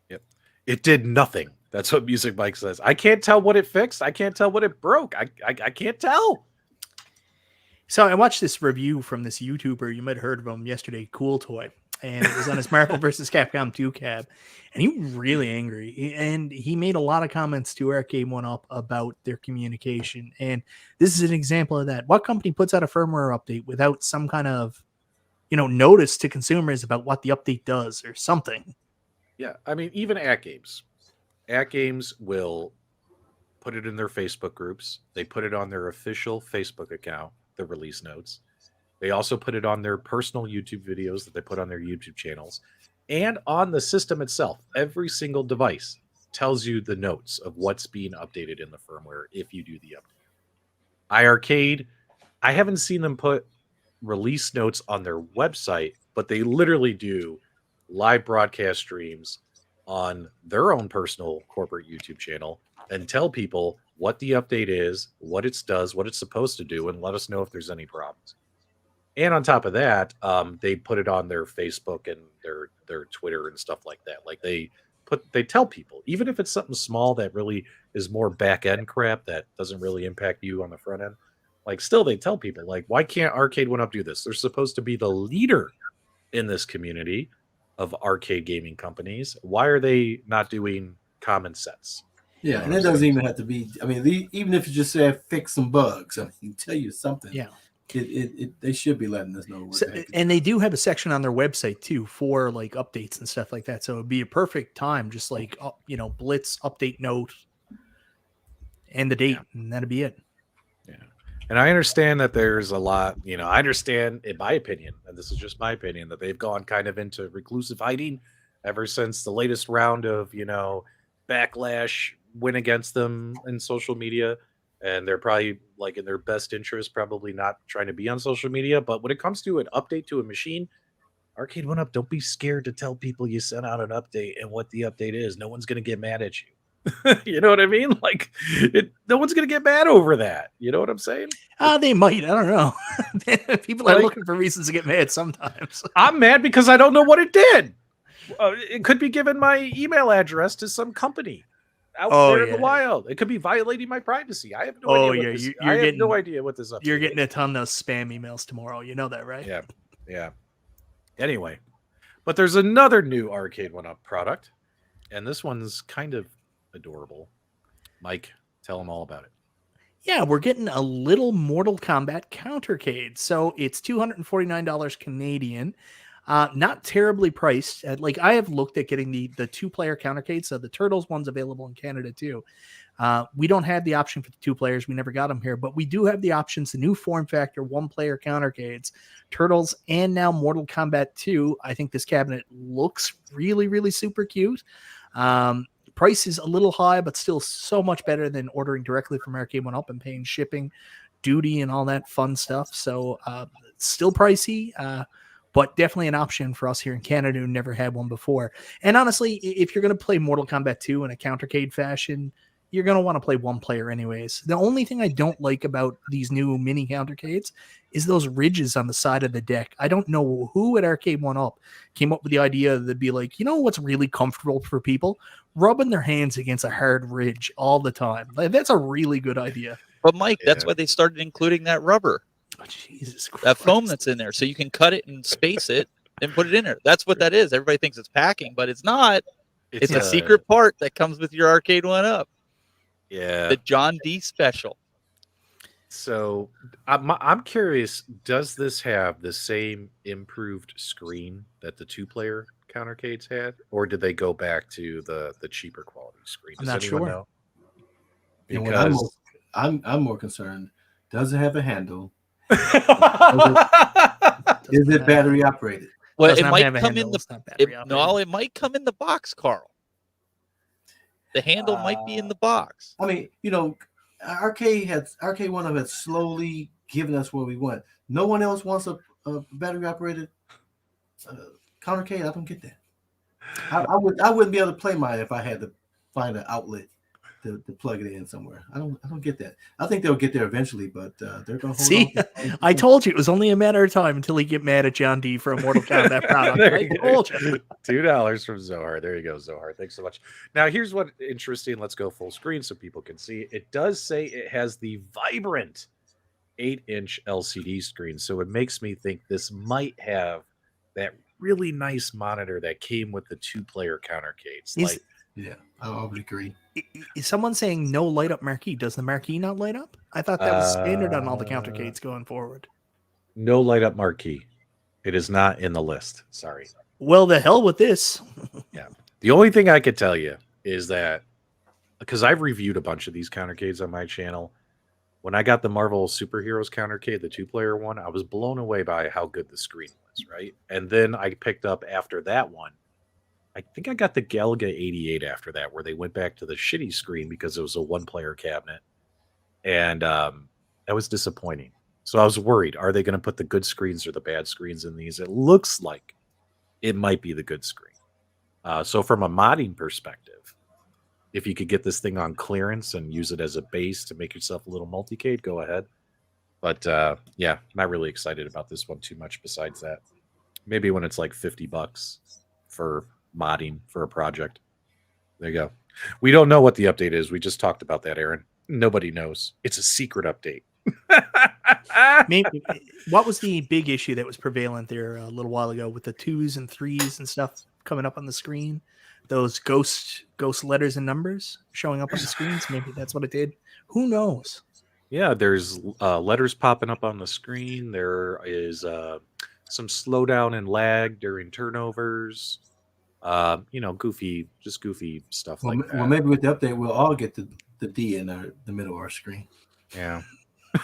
Yep. It did nothing. That's what Music Mike says. I can't tell what it fixed. I can't tell what it broke. I can't tell. So I watched this review from this YouTuber. You might have heard of him yesterday, Cool Toy. And it was on his Marvel vs. Capcom 2 cab. And he was really angry. And he made a lot of comments to Arcade1Up about their communication. And this is an example of that. What company puts out a firmware update without some kind of, notice to consumers about what the update does or something? Yeah, I mean, even AtGames. AtGames will put it in their Facebook groups. They put it on their official Facebook account, the release notes. They also put it on their personal YouTube videos that they put on their YouTube channels and on the system itself. Every single device tells you the notes of what's being updated in the firmware if you do the update. iArcade, I haven't seen them put release notes on their website, but they literally do live broadcast streams on their own personal corporate YouTube channel and tell people what the update is, what it does, what it's supposed to do, and let us know if there's any problems. And on top of that, they put it on their Facebook and their Twitter and stuff like that. Like they tell people, even if it's something small that really is more back end crap that doesn't really impact you on the front end. Like still, they tell people like, why can't Arcade1Up do this? They're supposed to be the leader in this community of arcade gaming companies. Why are they not doing common sense? Yeah, You know and what it I'm doesn't saying? even have to be. I mean, even if you just say fix some bugs, I mean, tell you something. Yeah. They should be letting us know. So, and they do have a section on their website too for like updates and stuff like that. So it'd be a perfect time, just like Blitz update note and the date, and that'd be it. Yeah. And I understand that there's a lot, I understand in my opinion, and this is just my opinion, that they've gone kind of into reclusive hiding ever since the latest round of, backlash went against them in social media. And they're probably like in their best interest, probably not trying to be on social media. But when it comes to an update to a machine, Arcade1Up, don't be scared to tell people you sent out an update and what the update is. No one's going to get mad at you. You know what I mean? Like, no one's going to get mad over that. You know what I'm saying? They might. I don't know. People are Like- looking for reasons to get mad sometimes. I'm mad because I don't know what it did. It could be giving my email address to some company out there in the wild. It could be violating my privacy. I have no idea. I have no idea what this update You're getting is. a ton of spam emails tomorrow. You know that, right? Yeah. Anyway, but there's another new Arcade1Up product, and this one's kind of adorable. Mike, tell them all about it. Yeah, we're getting a little Mortal Kombat countercade. So it's $249 Canadian. Not terribly priced. Like I have looked at getting the 2-player countercade. So the Turtles one's available in Canada too. We don't have the option for the 2 players. We never got them here, but we do have the options, the new form factor 1-player countercades, Turtles, and now Mortal Kombat 2. I think this cabinet looks really, really super cute. Price is a little high, but still so much better than ordering directly from Arcade1Up and paying shipping, duty, and all that fun stuff. So still pricey, but definitely an option for us here in Canada who never had one before. And honestly, if you're going to play Mortal Kombat 2 in a countercade fashion, you're going to want to play 1 player anyways. The only thing I don't like about these new mini countercades is those ridges on the side of the deck. I don't know who at Arcade1Up came up with the idea that be like, what's really comfortable for people? Rubbing their hands against a hard ridge all the time. Like, that's a really good idea. But Mike, that's why they started including that rubber. Oh, Jesus Christ. That foam that's in there, so you can cut it and space it and put it in there. That's what that is. Everybody thinks it's packing, but it's not. It's a secret part that comes with your Arcade1Up. Yeah. The John D special. So I'm curious, does this have the same improved screen that the 2-player countercades had, or did they go back to the cheaper quality screen? I'm not sure. Know? And Because I'm more concerned. Does it have a handle? Is it battery operated? Well, Doesn't it have might to have a come handle, in the it's not battery operated. it might come in the box, Carl. The handle might be in the box. I mean, Arcade1Up had slowly given us what we want. No one else wants a battery operated countercade. I don't get that. I wouldn't be able to play mine if I had to find an outlet to plug it in somewhere. I don't get that. I think they'll get there eventually, but they're going to hold on. I told you it was only a matter of time until he get mad at John D for a Mortal Kombat product. I told you. $2 from Zohar. There you go, Zohar. Thanks so much. Now, here's what interesting. Let's go full screen so people can see. It does say it has the vibrant 8-inch LCD screen, so it makes me think this might have that really nice monitor that came with the 2-player countercades. Yeah, I would agree. Is someone saying no light up marquee? Does the marquee not light up? I thought that was standard on all the countercades going forward. No light up marquee. It is not in the list. Sorry. Well, the hell with this. Yeah. The only thing I could tell you is that because I've reviewed a bunch of these countercades on my channel, when I got the Marvel Superheroes countercade, the 2-player one, I was blown away by how good the screen was, right? And then I picked up after that one I think I got the Galaga 88 after that, where they went back to the shitty screen because it was a one-player cabinet, and that was disappointing. So I was worried: are they going to put the good screens or the bad screens in these? It looks like it might be the good screen. So from a modding perspective, if you could get this thing on clearance and use it as a base to make yourself a little multicade, go ahead. But yeah, not really excited about this one too much. Besides that, maybe when it's like $50 for modding for a project. There you go. We don't know what the update is. We just talked about that, Aaron. Nobody knows. It's a secret update. Maybe, what was the big issue that was prevalent there a little while ago with the 2s and 3s and stuff coming up on the screen? Those ghost letters and numbers showing up on the screens. Maybe that's what it did. Who knows? Yeah, there's letters popping up on the screen. There is some slowdown and lag during turnovers. Goofy stuff like that. Well, maybe with the update, we'll all get the D in the middle of our screen. Yeah.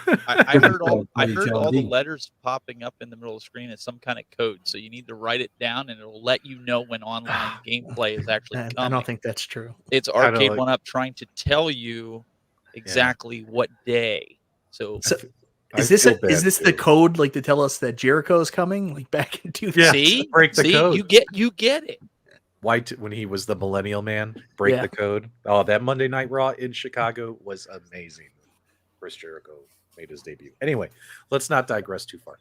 I heard all John the D. letters popping up in the middle of the screen is some kind of code. So you need to write it down, and it'll let you know when online gameplay is actually coming. I don't think that's true. It's Arcade1Up trying to tell you exactly what day. So is this the code like to tell us that Jericho's coming? Like back in 2000? See, break the code. You get it. White when he was the Millennial Man, break the code. Oh, that Monday Night Raw in Chicago was amazing. Chris Jericho made his debut. Anyway, let's not digress too far.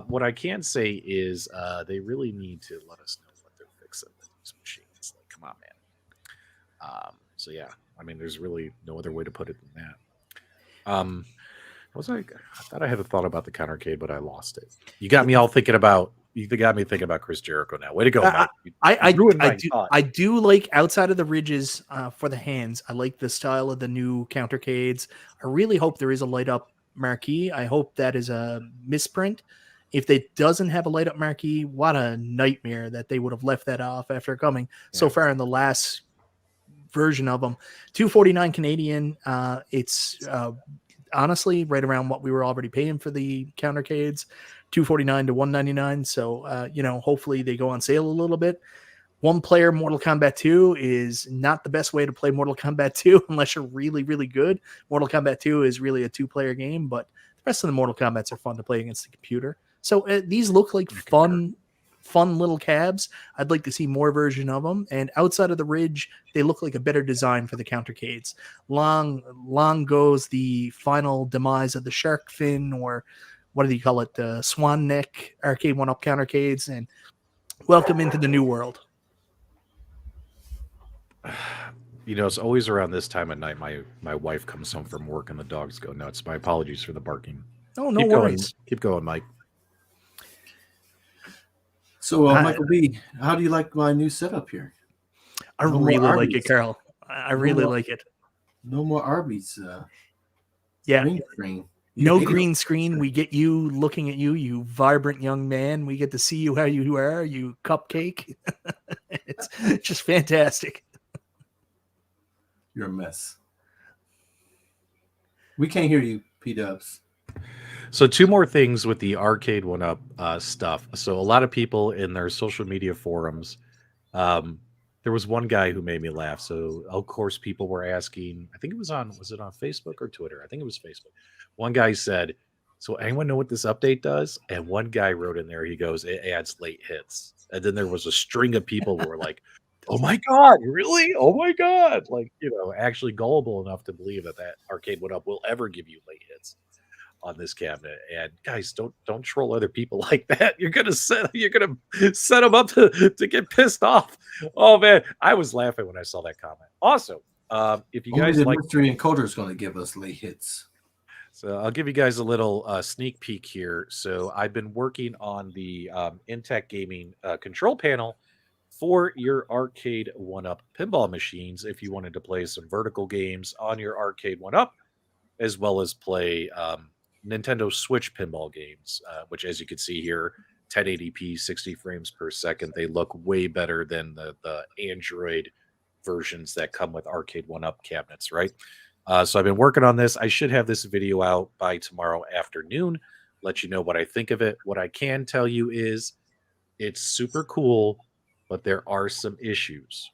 What I can say is they really need to let us know what they're fixing with these machines. Like, come on, man. So yeah, I mean, there's really no other way to put it than that. I thought I had a thought about the countercade, but I lost it. You got me all thinking about. You got me thinking about Chris Jericho now. Way to go, Mike. I do like outside of the ridges for the hands. I like the style of the new countercades. I really hope there is a light up marquee. I hope that is a misprint. If it doesn't have a light up marquee, what a nightmare that they would have left that off after coming so far in the last version of them. $249 Canadian. It's honestly right around what we were already paying for the countercades. $249 to $199. So, hopefully they go on sale a little bit. One player Mortal Kombat 2 is not the best way to play Mortal Kombat 2 unless you're really, really good. Mortal Kombat 2 is really a 2-player game, but the rest of the Mortal Kombats are fun to play against the computer. So these look like fun little cabs. I'd like to see more version of them. And outside of the ridge, they look like a better design for the countercades. Long goes the final demise of the shark fin, or what do you call it? The swan neck Arcade1Up countercades, and welcome into the new world. It's always around this time of night. My wife comes home from work and the dogs go nuts. My apologies for the barking. Oh, no worries. Keep going, Mike. So, Michael B., how do you like my new setup here? I really like it, Carl. I really like it. No more Arby's. Green screen. No green screen. We get you looking at you, you vibrant young man. We get to see you how you are, you cupcake. It's just fantastic. You're a mess. We can't hear you, P-Dubs. So 2 more things with the Arcade1Up stuff. So a lot of people in their social media forums, there was one guy who made me laugh. So of course people were asking, I think was it on Facebook or Twitter? I think it was Facebook. One guy said, so anyone know what this update does? And one guy wrote in there, he goes, it adds late hits. And then there was a string of people who were like, oh my God, really? Oh my God. Like, actually gullible enough to believe that Arcade1Up will ever give you late hits on this cabinet. And guys, don't troll other people like that. You're gonna set them up to get pissed off. Oh man, I was laughing when I saw that comment. Also, if you guys like, Mystery Encoder is going to give us late hits. So I'll give you guys a little sneak peek here. So I've been working on the Intech Gaming control panel for your Arcade1Up pinball machines. If you wanted to play some vertical games on your Arcade1Up, as well as play Nintendo Switch pinball games, which, as you can see here, 1080p, 60 frames per second. They look way better than the Android versions that come with Arcade1Up cabinets, right? So I've been working on this. I should have this video out by tomorrow afternoon. Let you know what I think of it. What I can tell you is it's super cool, but there are some issues.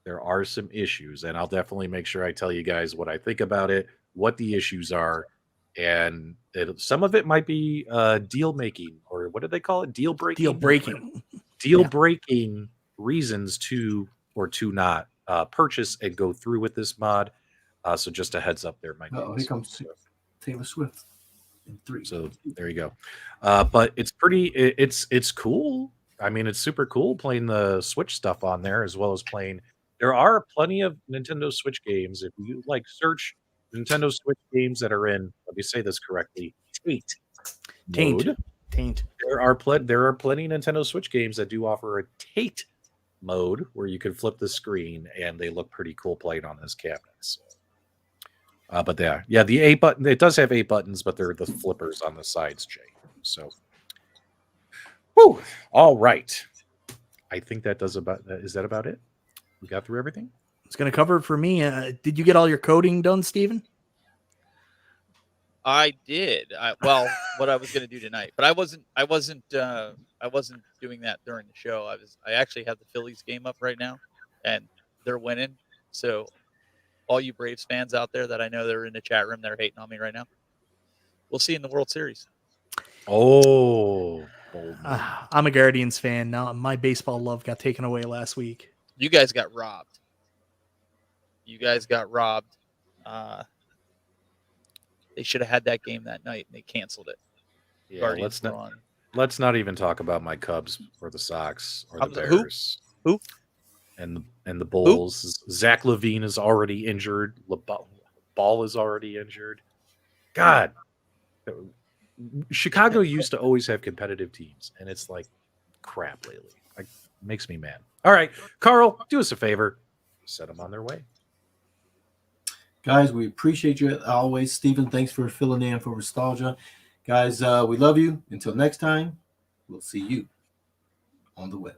There are some issues, and I'll definitely make sure I tell you guys what I think about it, what the issues are, and some of it might be deal making, or what do they call it? Deal breaking. Deal breaking. Deal breaking reasons to or to not purchase and go through with this mod. So just a heads up there, my Oh, here comes Taylor Swift in 3. So there you go. But it's pretty. It's cool. I mean, it's super cool playing the Switch stuff on there as well as playing. There are plenty of Nintendo Switch games. If you like search Nintendo Switch games that are in, let me say this correctly, Taint mode. Taint. There are plenty Nintendo Switch games that do offer a Taint mode where you can flip the screen and they look pretty cool playing on this cabinet. So. But yeah, the A button, it does have 8 buttons, but they're the flippers on the sides, Jay. So, whew, all right. I think that does about. Is that about it? We got through everything. It's going to cover it for me. Did you get all your coding done, Steven? I did. Well, what I was going to do tonight, but I wasn't doing that during the show. I actually have the Phillies game up right now, and they're winning. So, all you Braves fans out there that I know they're in the chat room, they're hating on me right now. We'll see in the World Series. Oh, I'm a Guardians fan now. My baseball love got taken away last week. You guys got robbed. They should have had that game that night, and they canceled it. Yeah, let's not even talk about my Cubs or the Sox or the Bears. Who? And the Bulls. Who? Zach LaVine is already injured. Ball is already injured. God, Chicago used to always have competitive teams, and it's like crap lately. Like, makes me mad. All right, Carl, do us a favor. Set them on their way. Guys, we appreciate you always. Stephen, thanks for filling in for Nostalgia. Guys, we love you. Until next time, we'll see you on the web.